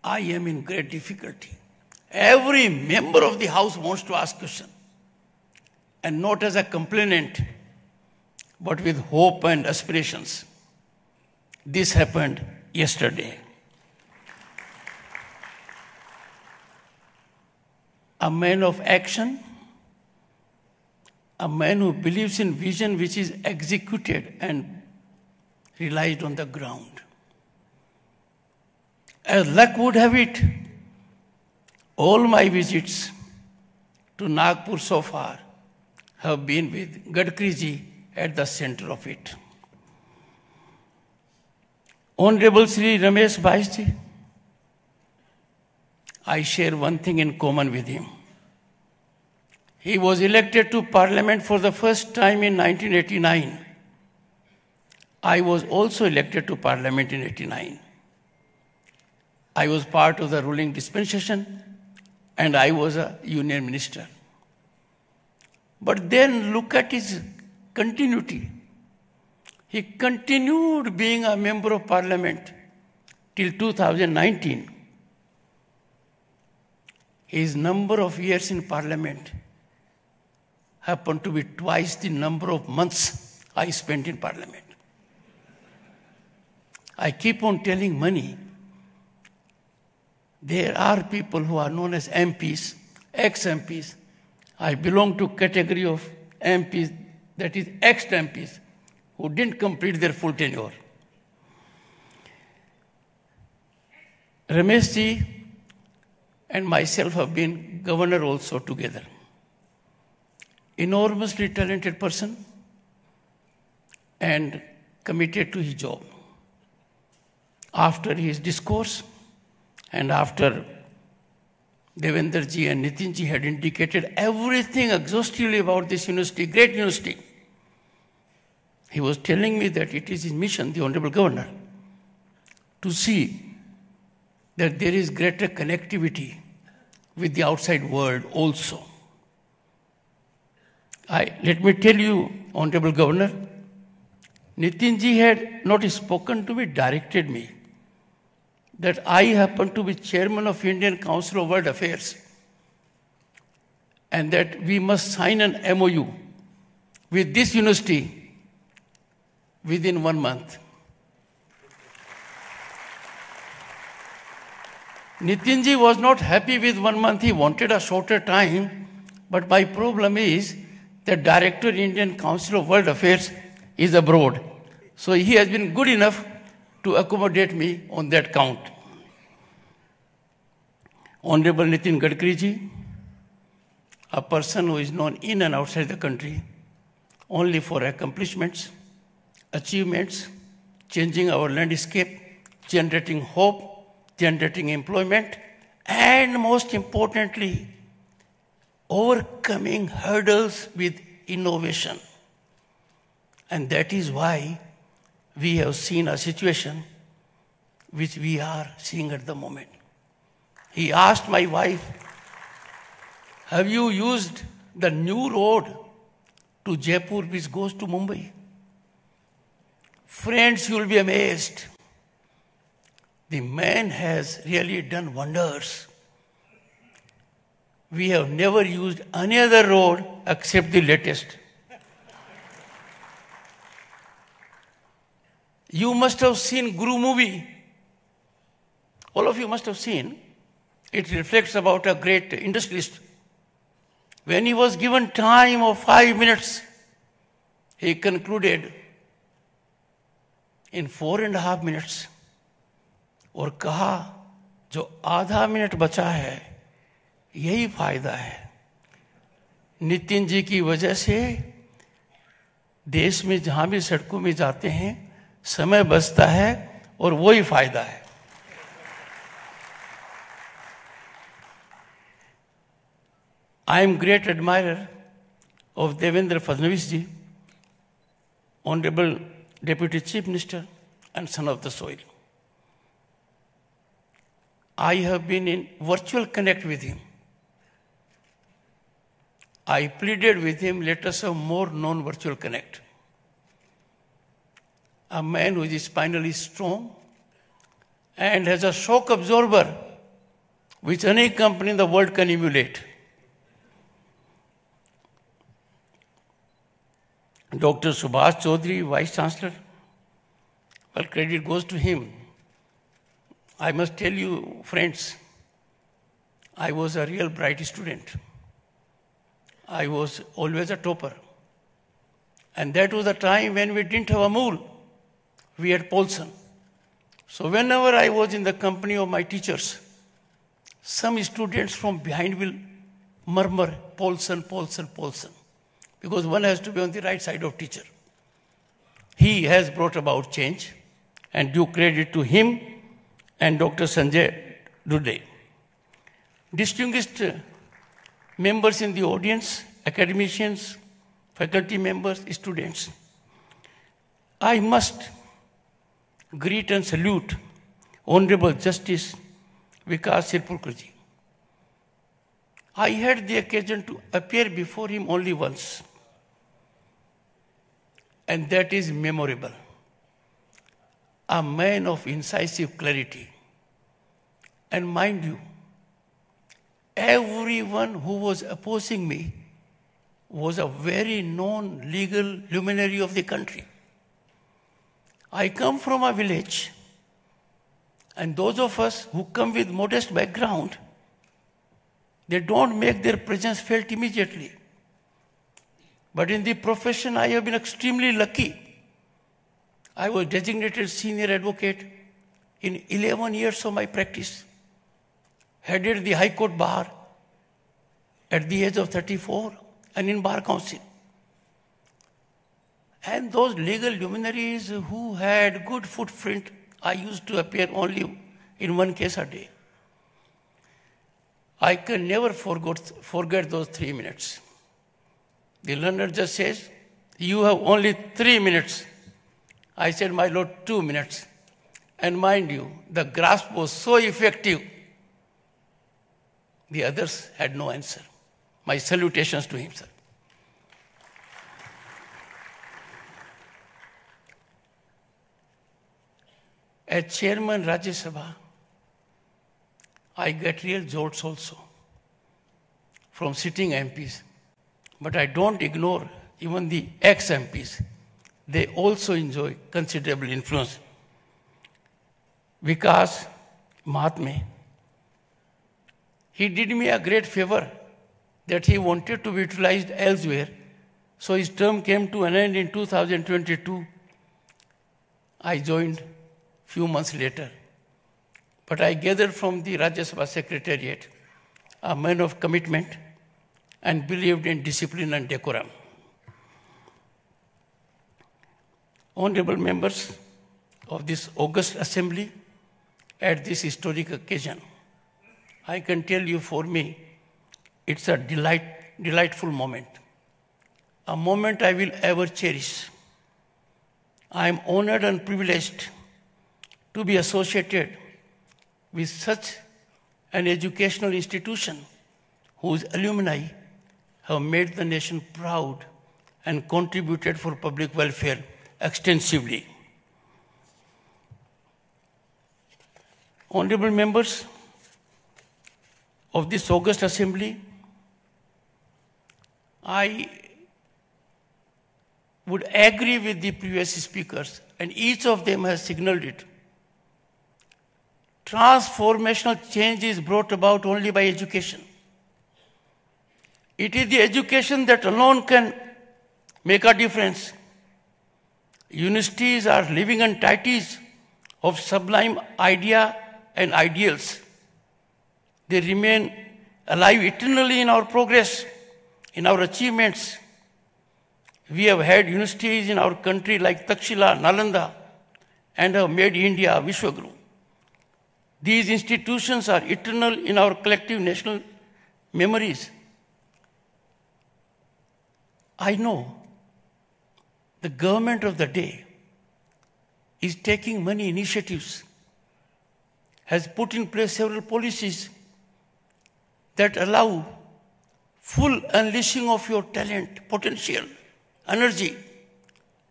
I am in great difficulty. Every member of the house wants to ask question, and not as a complainant, but with hope and aspirations. This happened yesterday. A man of action, a man who believes in vision which is executed and realized on the ground. As luck would have it, all my visits to Nagpur so far have been with Gadkari ji at the center of it. Honorable Sri Ramesh Bhaiji, I share one thing in common with him. He was elected to Parliament for the first time in 1989. I was also elected to Parliament in 89. I was part of the ruling dispensation and I was a union minister. But then look at his continuity. He continued being a member of parliament till 2019. His number of years in parliament happened to be twice the number of months I spent in parliament. I keep on telling Mani, there are people who are known as MPs, ex-MPs. I belong to category of MPs, that is ex-MPs, who didn't complete their full tenure. Ramesh ji and myself have been governor also together. Enormously talented person and committed to his job. After his discourse and after Devendra ji and Nitin ji had indicated everything exhaustively about this university, great university, he was telling me that it is his mission, the Honorable Governor, to see that there is greater connectivity with the outside world also. Let me tell you, Honorable Governor, Nitin ji had not spoken to me, directed me, that I happen to be chairman of Indian Council of World Affairs and that we must sign an MOU with this university within 1 month. Nitin ji was not happy with 1 month. He wanted a shorter time. But my problem is that Director Indian Council of World Affairs is abroad. So he has been good enough to accommodate me on that count. Honorable Nitin Gadkari ji, a person who is known in and outside the country only for accomplishments, achievements, changing our landscape, generating hope, generating employment, and most importantly, overcoming hurdles with innovation. And that is why we have seen a situation which we are seeing at the moment. He asked my wife, have you used the new road to Jaipur which goes to Mumbai? Friends, you will be amazed. The man has really done wonders. We have never used any other road except the latest. You must have seen Guru movie. All of you must have seen. It reflects about a great industrialist. When he was given time of 5 minutes, he concluded in 4.5 minutes. और कहा जो आधा minute बचा है यही फायदा है. नितिन जी की वजह से देश में जहां भी सड़कों में जाते हैं समय बचता है और वही फायदा है. I am great admirer of Devendra Fadnavis ji, Honorable Deputy Chief Minister and son of the soil. I have been in virtual connect with him. I pleaded with him, let us have more non-virtual connect. A man who is spinally strong and has a shock absorber which any company in the world can emulate. Dr. Subhash Chaudhary, Vice Chancellor, well, credit goes to him. I must tell you, friends, I was a real bright student. I was always a topper. And that was the time when we didn't have Amul. We had Paulson. So whenever I was in the company of my teachers, some students from behind will murmur, Paulson, Paulson, Paulson. Because one has to be on the right side of teacher. He has brought about change, and due credit to him and Dr. Sanjay Dude. Distinguished members in the audience, academicians, faculty members, students, I must greet and salute Honorable Justice Vikas Sirpurkarji. I had the occasion to appear before him only once, and that is memorable. A man of incisive clarity. And mind you, everyone who was opposing me was a very known legal luminary of the country. I come from a village, and those of us who come with modest background, they don't make their presence felt immediately. But in the profession, I have been extremely lucky. I was designated senior advocate in 11 years of my practice, headed the High Court bar at the age of 34 and in Bar Council. And those legal luminaries who had good footprint, I used to appear only in one case a day. I can never forget those 3 minutes. The learned judge says, "You have only 3 minutes." I said, "My lord, 2 minutes." And mind you, the grasp was so effective, the others had no answer. My salutations to him, sir. As chairman Rajya Sabha, I get real jolts also from sitting MPs. But I don't ignore even the ex-MPs. They also enjoy considerable influence. Vikas Mahatme, he did me a great favor that he wanted to be utilized elsewhere. So his term came to an end in 2022. I joined few months later. But I gathered from the Rajya Sabha Secretariat a man of commitment and believed in discipline and decorum. Honorable members of this august assembly, at this historic occasion, I can tell you, for me, it's a delightful moment, a moment I will ever cherish. I am honored and privileged to be associated with such an educational institution whose alumni have made the nation proud and contributed for public welfare extensively. Honorable members of this august assembly, I would agree with the previous speakers, and each of them has signaled it. Transformational change is brought about only by education. It is the education that alone can make a difference. Universities are living entities of sublime idea and ideals. They remain alive eternally in our progress, in our achievements. We have had universities in our country like Takshila, Nalanda, and have made India a Vishwaguru. These institutions are eternal in our collective national memories. I know the government of the day is taking many initiatives, has put in place several policies that allow full unleashing of your talent, potential, energy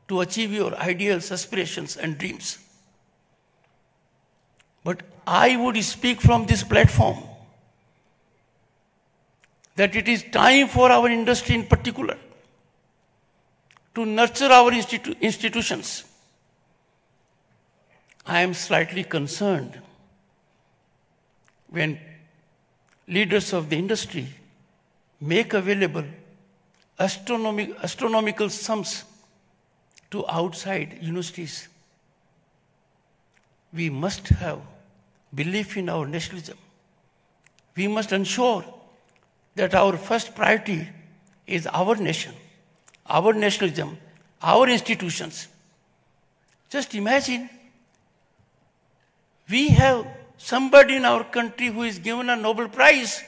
to achieve your ideals, aspirations, and dreams. But I would speak from this platform that it is time for our industry in particular to nurture our institutions. I am slightly concerned when leaders of the industry make available astronomical sums to outside universities. We must have belief in our nationalism. We must ensure that our first priority is our nation, our nationalism, our institutions. Just imagine, we have somebody in our country who is given a Nobel Prize,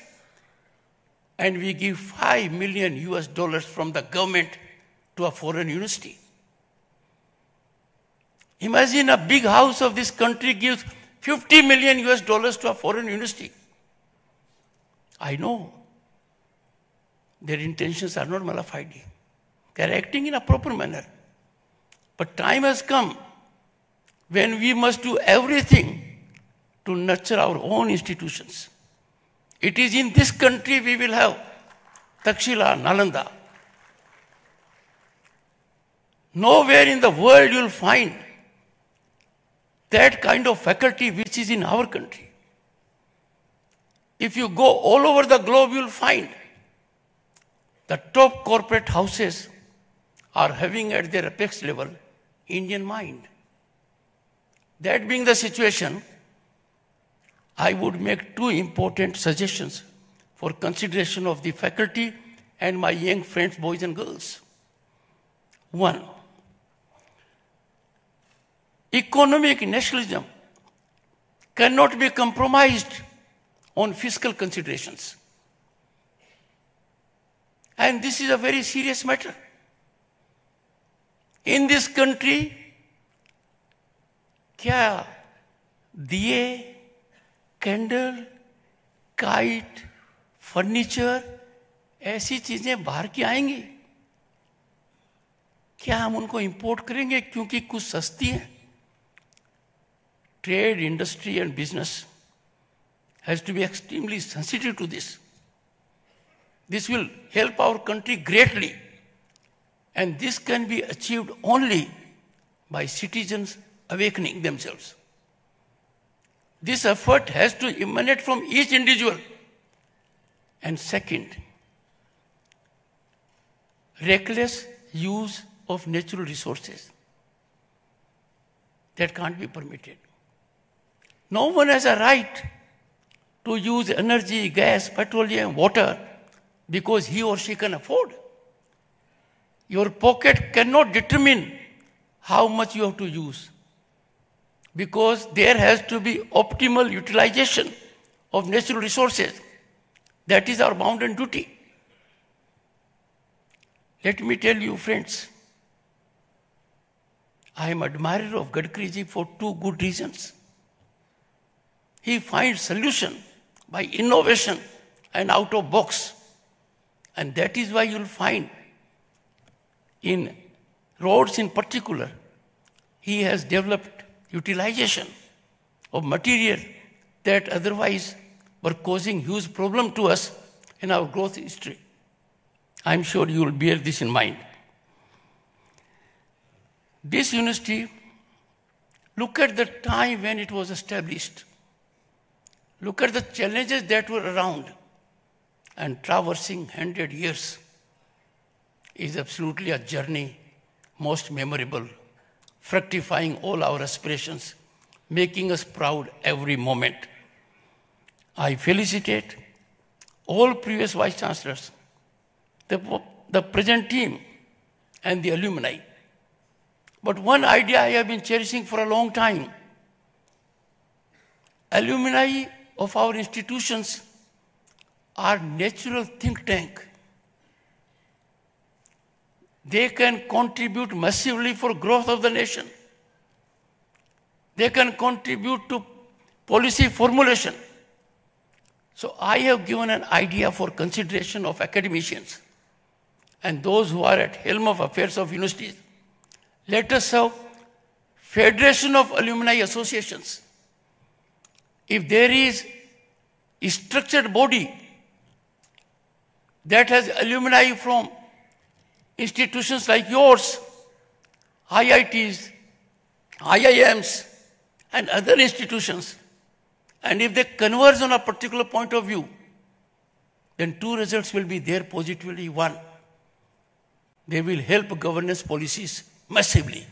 and we give $5 million from the government to a foreign university. Imagine a big house of this country gives $50 million to a foreign university. I know their intentions are not mala fide. They are acting in a proper manner. But time has come when we must do everything to nurture our own institutions. It is in this country we will have Takshila, Nalanda. Nowhere in the world you will find that kind of faculty which is in our country. If you go all over the globe, you will find the top corporate houses are having at their apex level Indian mind. That being the situation, I would make two important suggestions for consideration of the faculty and my young friends, boys and girls. One, economic nationalism cannot be compromised on fiscal considerations. And this is a very serious matter. In this country, क्या दिए, candle, kite, furniture, ऐसी चीजें बाहर की आएंगी? क्या हम उनको इंपोर्ट करेंगे क्योंकि कुछ सस्ती हैं? Trade, industry and business has to be extremely sensitive to this. This will help our country greatly, and this can be achieved only by citizens awakening themselves. This effort has to emanate from each individual. And second, reckless use of natural resources. That can't be permitted. No one has a right to use energy, gas, petroleum, water because he or she can afford. Your pocket cannot determine how much you have to use, because there has to be optimal utilization of natural resources. That is our bounden duty. Let me tell you, friends, I am an admirer of Gadkariji for two good reasons. He finds solution by innovation and out of box. And that is why you will find in roads in particular, he has developed utilization of material that otherwise were causing huge problem to us in our growth history. I'm sure you will bear this in mind. This university, look at the time when it was established. Look at the challenges that were around, and traversing 100 years is absolutely a journey most memorable, fructifying all our aspirations, making us proud every moment. I felicitate all previous vice chancellors, the present team, and the alumni. But one idea I have been cherishing for a long time: alumni of our institutions are natural think tank. They can contribute massively for growth of the nation. They can contribute to policy formulation. So I have given an idea for consideration of academicians and those who are at helm of affairs of universities. Let us have Federation of Alumni Associations. If there is a structured body that has alumni from institutions like yours, IITs, IIMs, and other institutions, and if they converge on a particular point of view, then two results will be there positively. One, they will help governance policies massively.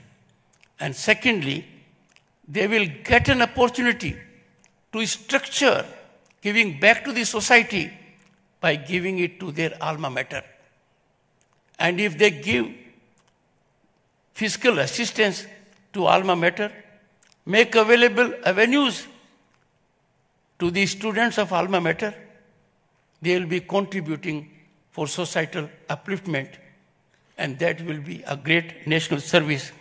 And secondly, they will get an opportunity to structure giving back to the society by giving it to their alma mater. And if they give fiscal assistance to alma mater, make available avenues to the students of alma mater, they will be contributing for societal upliftment, and that will be a great national service.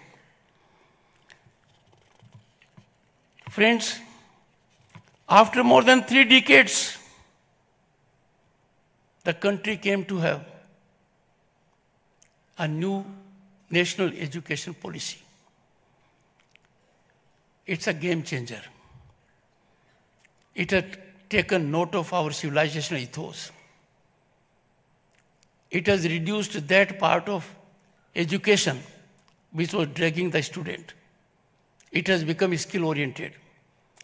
Friends, After more than 3 decades, the country came to have a new national education policy. It's a game changer. It has taken note of our civilizational ethos. It has reduced that part of education which was dragging the student. It has become skill-oriented.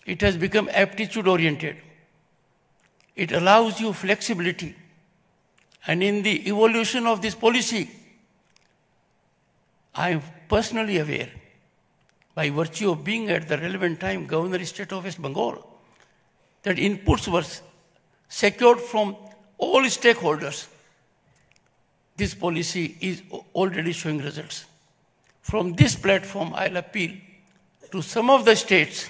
It has become aptitude-oriented. It allows you flexibility. And in the evolution of this policy, I am personally aware, by virtue of being at the relevant time Governor State of West Bengal, that inputs were secured from all stakeholders. This policy is already showing results. From this platform, I'll appeal to some of the states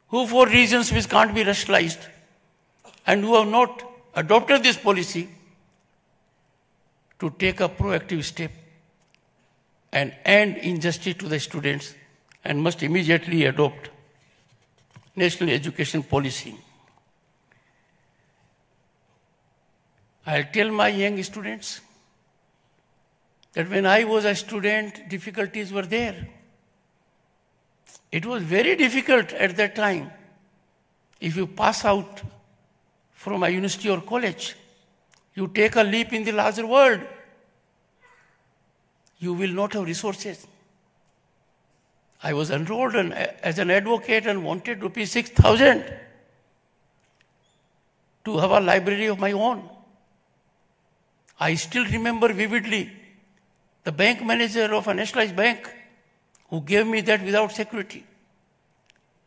who, for reasons which can't be rationalized, and who have not adopted this policy, to take a proactive step and end injustice to the students, and must immediately adopt national education policy. I'll tell my young students that when I was a student, difficulties were there. It was very difficult at that time. If you pass out from a university or college, you take a leap in the larger world, you will not have resources. I was enrolled as an advocate and wanted rupees 6,000 to have a library of my own. I still remember vividly the bank manager of a nationalized bank who gave me that without security.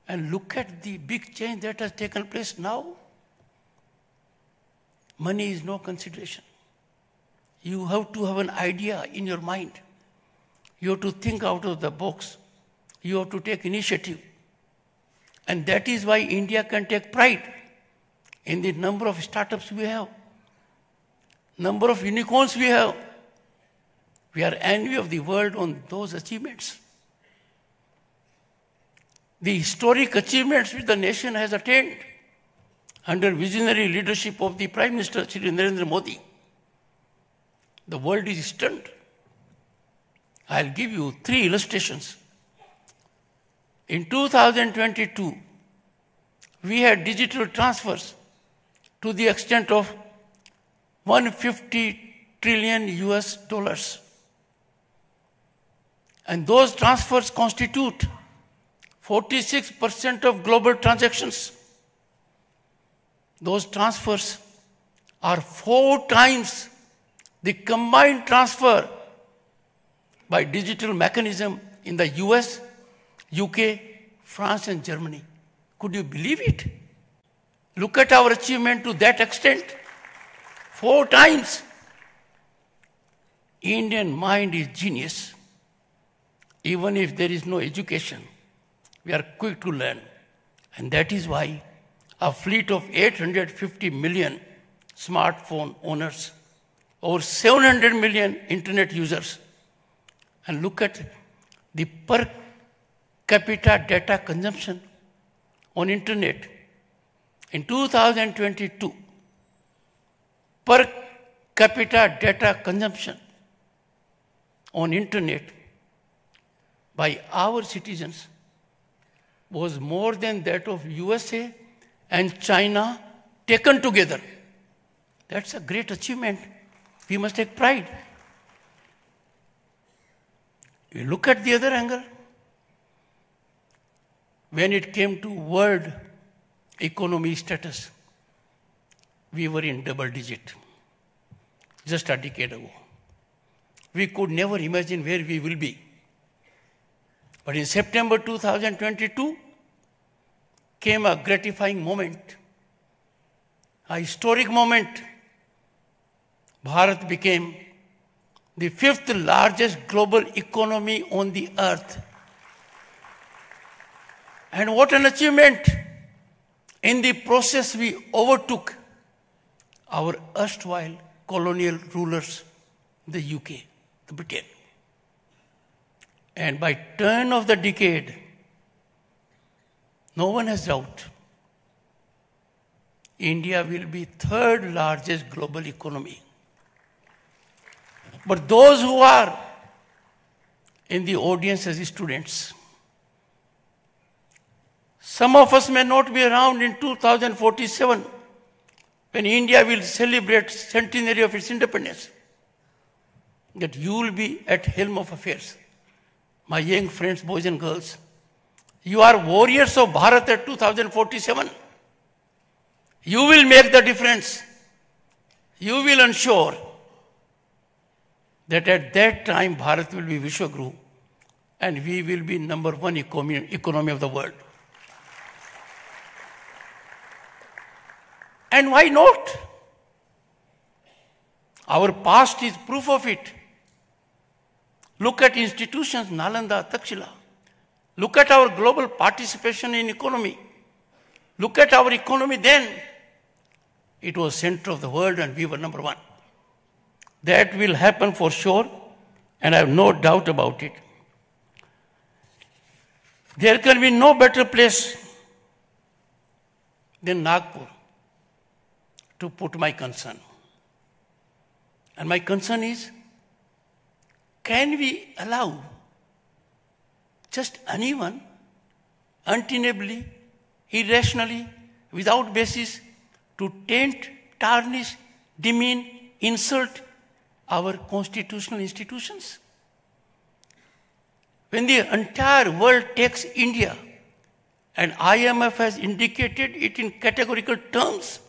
And look at the big change that has taken place now. Money is no consideration. You have to have an idea in your mind. You have to think out of the box. You have to take initiative. And that is why India can take pride in the number of startups we have, number of unicorns we have. We are envy of the world on those achievements. The historic achievements which the nation has attained under visionary leadership of the Prime Minister, Shri Narendra Modi. The world is stunned. I'll give you 3 illustrations. In 2022, we had digital transfers to the extent of 150 trillion US dollars. And those transfers constitute 46% of global transactions. Those transfers are 4 times the combined transfer by digital mechanism in the US, UK, France and Germany. Could you believe it? Look at our achievement to that extent. 4 times. Indian mind is genius. Even if there is no education, we are quick to learn. And that is why a fleet of 850 million smartphone owners, over 700 million internet users, and look at the per capita data consumption on internet. In 2022, per capita data consumption on internet by our citizens was more than that of USA and China taken together. That's a great achievement. We must take pride. You look at the other angle. When it came to world economy status, we were in double digit just a decade ago. We could never imagine where we will be. But in September 2022 came a gratifying moment, a historic moment. Bharat became the 5th largest global economy on the earth. And what an achievement! In the process, we overtook our erstwhile colonial rulers, the UK, the Britain. And by turn of the decade, no one has doubt India will be third largest global economy. But those who are in the audience as students, some of us may not be around in 2047 when India will celebrate centenary of its independence. That you will be at helm of affairs. My young friends, boys and girls, you are warriors of Bharat at 2047. You will make the difference. You will ensure that at that time Bharat will be Vishwaguru and we will be number one economy of the world. And why not? Our past is proof of it. Look at institutions, Nalanda, Takshila. Look at our global participation in economy. Look at our economy then. It was center of the world and we were number one. That will happen for sure, and I have no doubt about it. There can be no better place than Nagpur to put my concern. And my concern is, can we allow just anyone, untenably, irrationally, without basis, to taint, tarnish, demean, insult our constitutional institutions? When the entire world takes India, and IMF has indicated it in categorical terms,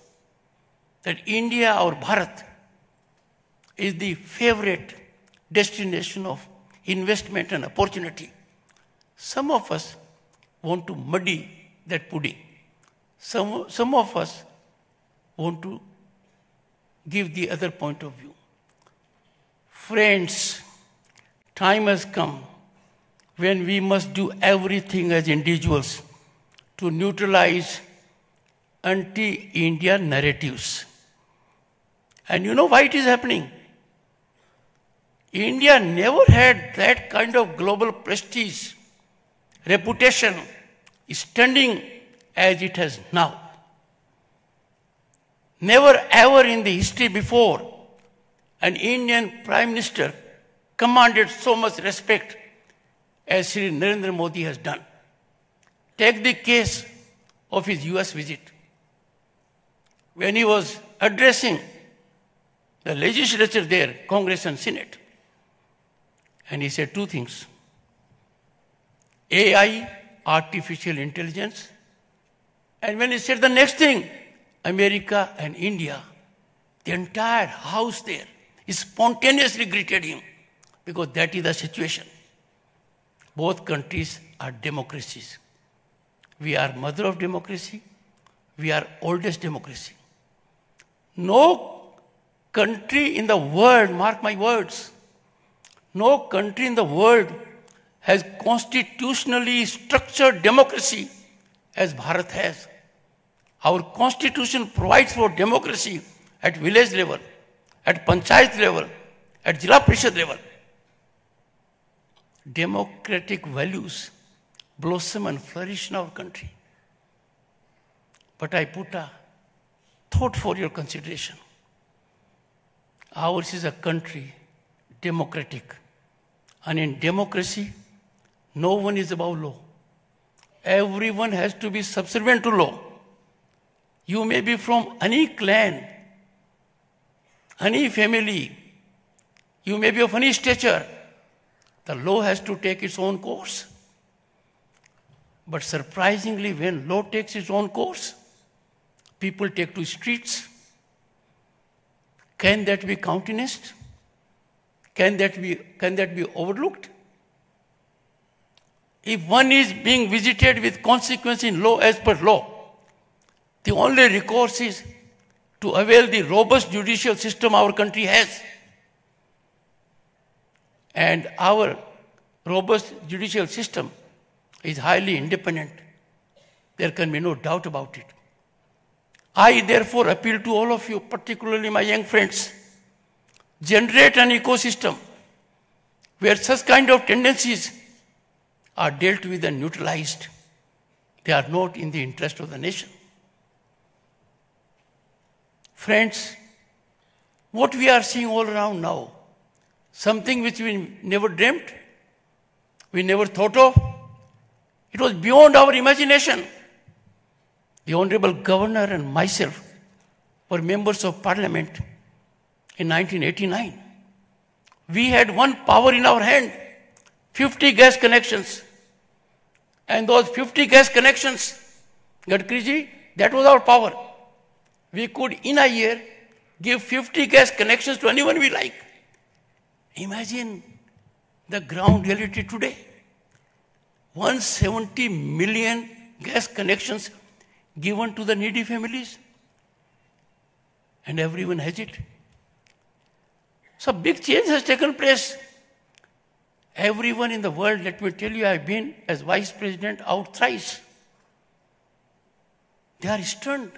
that India or Bharat is the favorite destination of investment and opportunity, some of us want to muddy that pudding. Some of us want to give the other point of view. Friends, time has come when we must do everything as individuals to neutralize anti-India narratives. And you know why it is happening? India never had that kind of global prestige, reputation, standing as it has now. Never ever in the history before an Indian Prime Minister commanded so much respect as Sri Narendra Modi has done. Take the case of his US visit. When he was addressing the legislature there, Congress and Senate, and he said two things: AI, artificial intelligence, and when he said the next thing, America and India, the entire house there spontaneously greeted him, because that is the situation. Both countries are democracies. We are mother of democracy. We are oldest democracy. No country in the world, mark my words, no country in the world has constitutionally structured democracy as Bharat has. Our constitution provides for democracy at village level, at panchayat level, at Jila Parishad level. Democratic values blossom and flourish in our country. But I put a thought for your consideration. Ours is a country, democratic. And in democracy, no one is above law. Everyone has to be subservient to law. You may be from any clan, any family. You may be of any stature. The law has to take its own course. But surprisingly, when law takes its own course, people take to streets. Can that be countenanced? Can that be overlooked? If one is being visited with consequence in law as per law, the only recourse is to avail the robust judicial system our country has. And our robust judicial system is highly independent. There can be no doubt about it. I therefore appeal to all of you, particularly my young friends, generate an ecosystem where such kind of tendencies are dealt with and neutralized. They are not in the interest of the nation. Friends, what we are seeing all around now, something which we never dreamt, we never thought of, it was beyond our imagination. The Honorable Governor and myself were members of Parliament in 1989. We had one power in our hand, 50 gas connections. And those 50 gas connections, Gadkariji, that was our power. We could, in a year, give 50 gas connections to anyone we like. Imagine the ground reality today. 170 million gas connections given to the needy families. And everyone has it. So big change has taken place. Everyone in the world, let me tell you, I've been as vice president out thrice. They are stunned.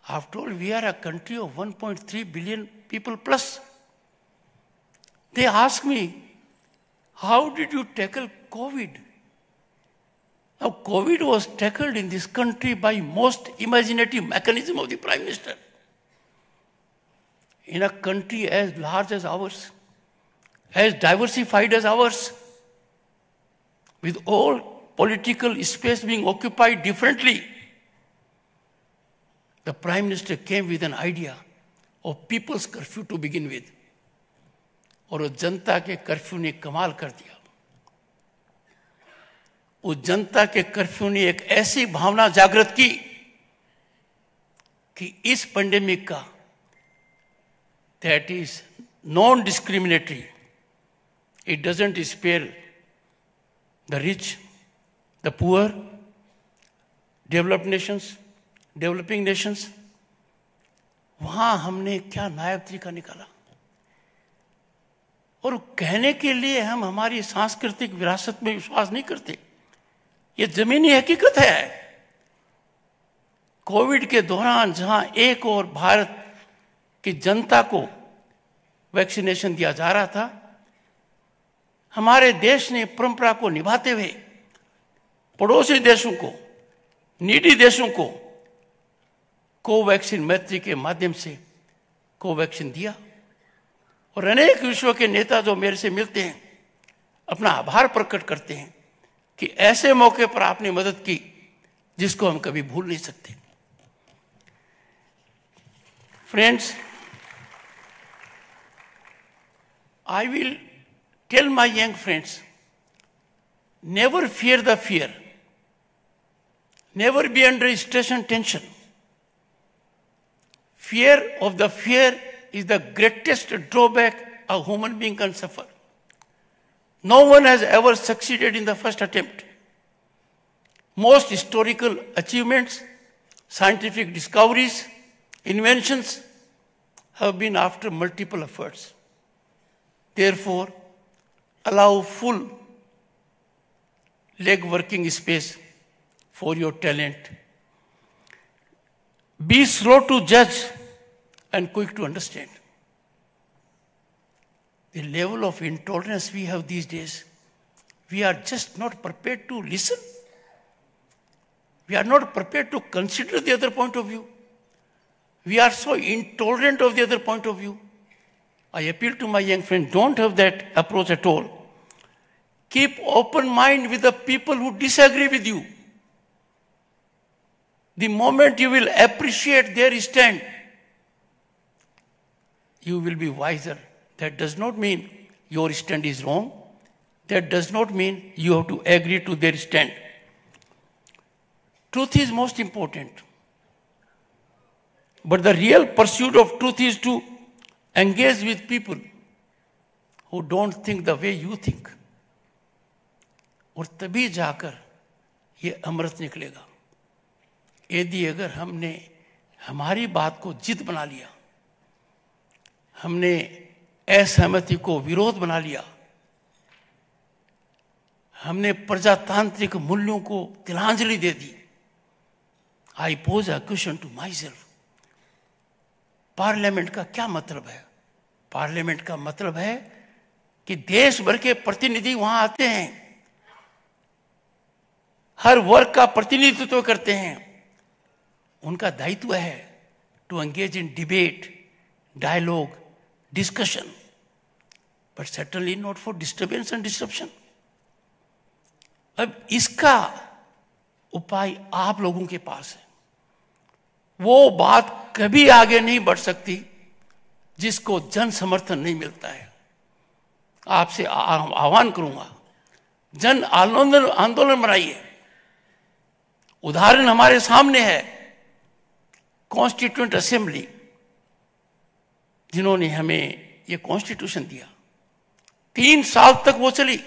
After all, we are a country of 1.3 billion people plus. They ask me, how did you tackle COVID? Now, COVID was tackled in this country by most imaginative mechanism of the Prime Minister. In a country as large as ours, as diversified as ours, with all political space being occupied differently, the Prime Minister came with an idea of people's curfew to begin with. और उस जनता के curfew ने कमाल कर दिया. उस जनता के curfew ने एक ऐसी भावना जागृत की कि इस पेंडेमिक का that is non-discriminatory. It doesn't spare the rich, the poor, developed nations, developing nations. वहां हमने क्या नायाब तरीका निकाला. और कहने के लिए हम हमारी सांस्कृतिक विरासत में विश्वास नहीं करते. ये जमीनी हकीकत है. कोविड के दौरान जहां एक और भारत की जनता को वैक्सीनेशन दिया जा रहा था, हमारे देश ने परंपरा को निभाते हुए पड़ोसी देशों को, नीडी देशों को कोवैक्सीन मैत्री के माध्यम से कोवैक्सीन दिया. और अनेक विश्व के नेता जो मेरे से मिलते हैं अपना आभार प्रकट करते हैं कि ऐसे मौके पर आपने मदद की जिसको हम कभी भूल नहीं सकते. Friends, I will tell my young friends, never fear the fear. Never be under stress and tension. Fear of the fear is the greatest drawback a human being can suffer. No one has ever succeeded in the first attempt. Most historical achievements, scientific discoveries, inventions have been after multiple efforts. Therefore, allow full leg working space for your talent. Be slow to judge and quick to understand. The level of intolerance we have these days, we are just not prepared to listen. We are not prepared to consider the other point of view. We are so intolerant of the other point of view. I appeal to my young friend, don't have that approach at all. Keep open mind with the people who disagree with you. The moment you will appreciate their stand, you will be wiser. That does not mean your stand is wrong. That does not mean you have to agree to their stand. Truth is most important. But the real pursuit of truth is to engage with people who don't think the way you think. और तभी जाकर ये अमृत निकलेगा. यदि अगर हमने हमारी बात को जिद बना लिया, हमने असहमति को विरोध बना लिया, हमने प्रजातांत्रिक मूल्यों को तिलांजलि दे दी, I pose a question to myself. Parliament का क्या मतलब है? पार्लियामेंट का मतलब है कि देश भर के प्रतिनिधि वहां आते हैं, हर वर्ग का प्रतिनिधित्व करते हैं. उनका दायित्व है to engage in debate, dialogue, discussion, but certainly not for disturbance and disruption. अब इसका उपाय आप लोगों के पास है. वो बात कभी आगे नहीं बढ़ सकती जिसको जन समर्थन नहीं मिलता है. आपसे आह्वान करूंगा, जन आंदोलन बनाइए. उदाहरण हमारे सामने है, कॉन्स्टिट्यूएंट असेंबली जिन्होंने हमें ये कॉन्स्टिट्यूशन दिया. 3 साल तक वो चली,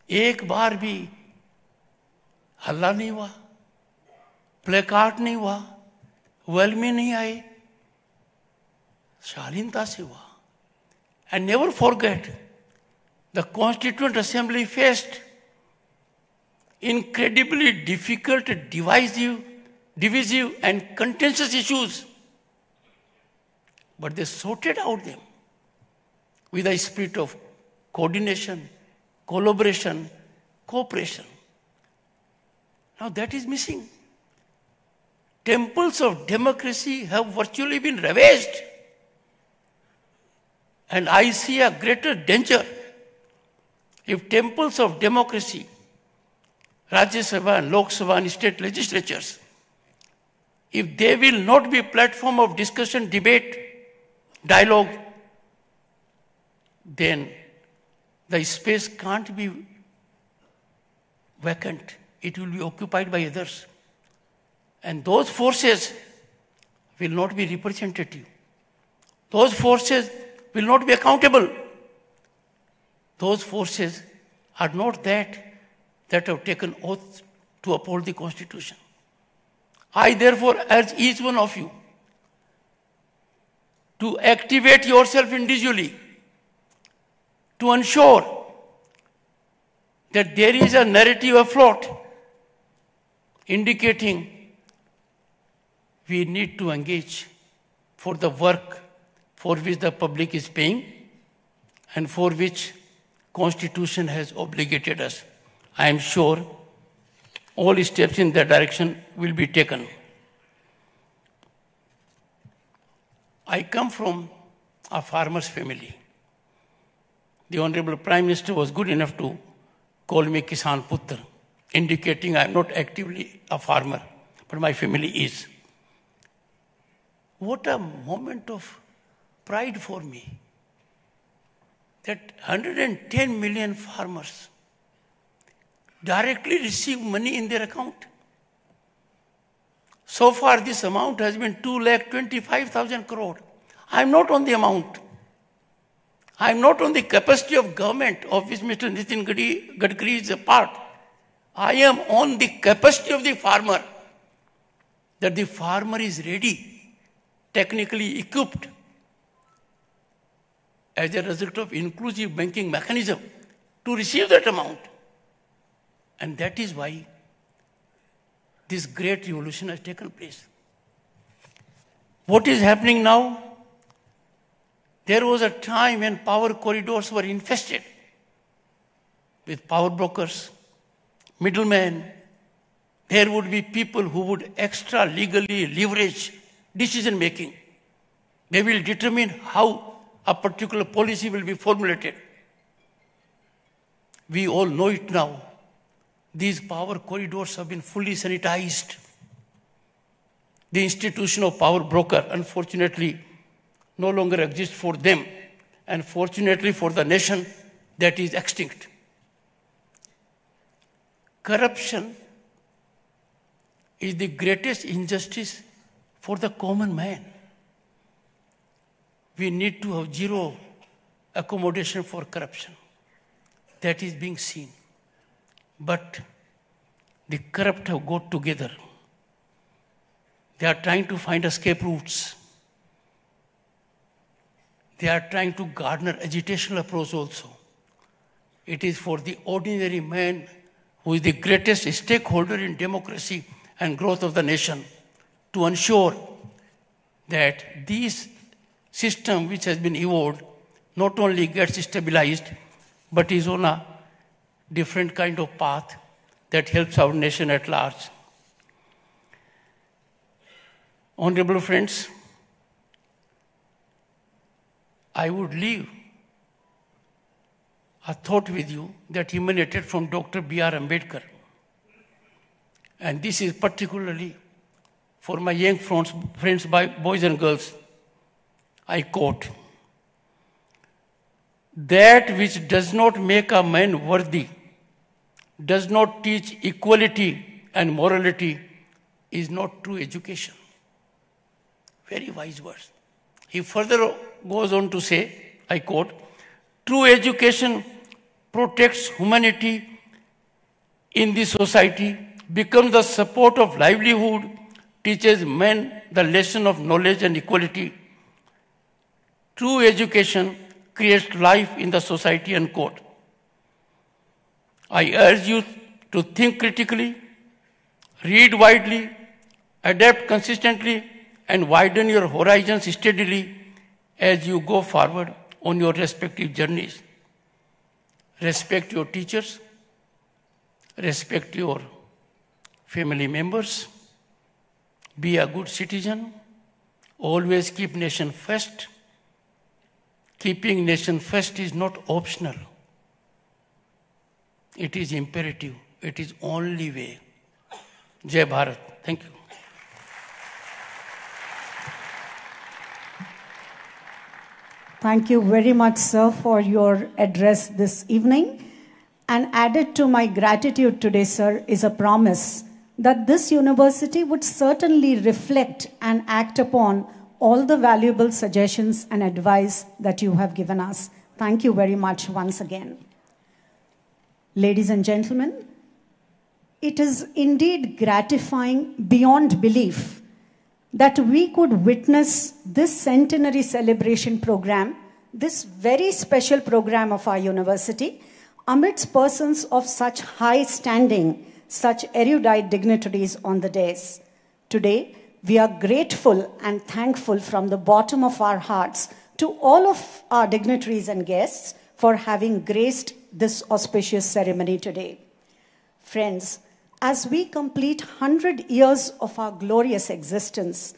एक बार भी हल्ला नहीं हुआ, प्लेकार्ड नहीं हुआ, वेल में नहीं आए, शालीनता से हुआ. And never forget, the Constituent Assembly faced incredibly difficult, divisive and contentious issues. But they sorted out them with a spirit of coordination, collaboration, cooperation. Now that is missing. Temples of democracy have virtually been ravaged. And I see a greater danger if temples of democracy, Rajya Sabha and Lok Sabha and state legislatures, if they will not be platform of discussion, debate, dialogue, then the space can't be vacant. It will be occupied by others. And those forces will not be representative. Those forces will not be accountable. Those forces are not that have taken oath to uphold the Constitution. I therefore urge each one of you to activate yourself individually to ensure that there is a narrative afloat indicating we need to engage for the work for which the public is paying and for which Constitution has obligated us. I am sure all steps in that direction will be taken. I come from a farmer's family. The Honorable Prime Minister was good enough to call me Kisan Putra, indicating I am not actively a farmer, but my family is. What a moment of pride for me that 110 million farmers directly receive money in their account. So far this amount has been 2,25,000 crore. I am not on the amount. I am not on the capacity of government of which Mr. Nitin Gadkari is a part. I am on the capacity of the farmer, that the farmer is ready, technically equipped, as a result of inclusive banking mechanism, to receive that amount. And that is why this great revolution has taken place. What is happening now? There was a time when power corridors were infested with power brokers, middlemen. There would be people who would extra legally leverage decision making. They will determine how a particular policy will be formulated. We all know it now. These power corridors have been fully sanitized. The institution of power broker, unfortunately, no longer exists for them, and fortunately for the nation, that is extinct. Corruption is the greatest injustice for the common man. We need to have zero accommodation for corruption. That is being seen. But the corrupt have got together. They are trying to find escape routes. They are trying to garner agitational approach also. It is for the ordinary man, who is the greatest stakeholder in democracy and growth of the nation, to ensure that this system which has been evolved not only gets stabilized, but is on a different kind of path that helps our nation at large. Honorable friends, I would leave a thought with you that emanated from Dr. B.R. Ambedkar. And this is particularly for my young friends, boys and girls. I quote, "That which does not make a man worthy, does not teach equality and morality, is not true education." Very wise words. He further goes on to say, I quote, "True education protects humanity in the society, becomes the support of livelihood, teaches men the lesson of knowledge and equality. True education creates life in the society," unquote. I urge you to think critically, read widely, adapt consistently, and widen your horizons steadily as you go forward on your respective journeys. Respect your teachers, respect your family members, be a good citizen, always keep nation first. Keeping nation first is not optional. It is imperative. It is only way. Jai Bharat. Thank you. Thank you very much, sir, for your address this evening. And added to my gratitude today, sir, is a promise that this university would certainly reflect and act upon all the valuable suggestions and advice that you have given us. Thank you very much once again. Ladies and gentlemen, it is indeed gratifying beyond belief that we could witness this centenary celebration program, this very special program of our university, amidst persons of such high standing, such erudite dignitaries on the dais. Today, we are grateful and thankful from the bottom of our hearts to all of our dignitaries and guests for having graced this auspicious ceremony today. Friends, as we complete 100 years of our glorious existence,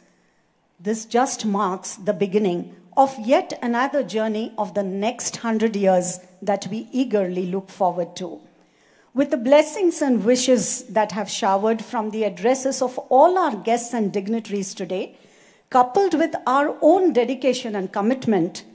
this just marks the beginning of yet another journey of the next 100 years that we eagerly look forward to. With the blessings and wishes that have showered from the addresses of all our guests and dignitaries today, coupled with our own dedication and commitment,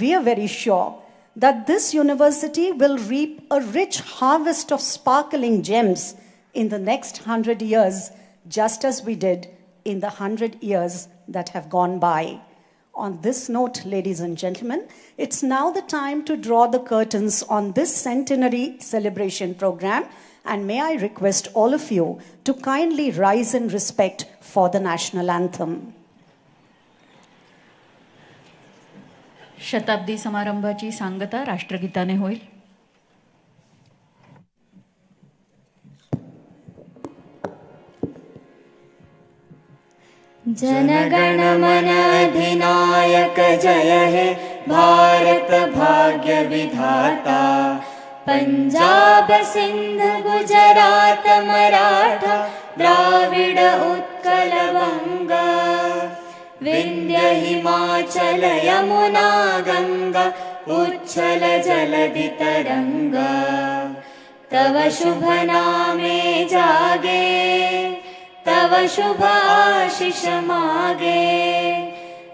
we are very sure that this university will reap a rich harvest of sparkling gems in the next 100 years, just as we did in the 100 years that have gone by. On this note, ladies and gentlemen, it's now the time to draw the curtains on this centenary celebration program, and may I request all of you to kindly rise in respect for the national anthem. शताब्दी समारंभाची सांगता राष्ट्रगीताने होईल. जनगण मन अधिनायक जय हे भारत भाग्य विधाता, पंजाब सिंध गुजरात मराठा द्राविड उत्कल बंग, विंध्य हिमाचल यमुना गंगा उच्छल जलधि तरंग, तव शुभ नामे जागे तव शुभ आशीष मागे,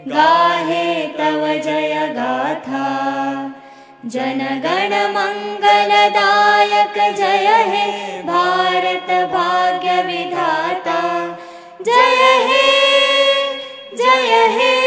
गाहे तव जय गाथा, जनगण मंगलदायक जय हे भारत भाग्य विधाता, जय हे जय हे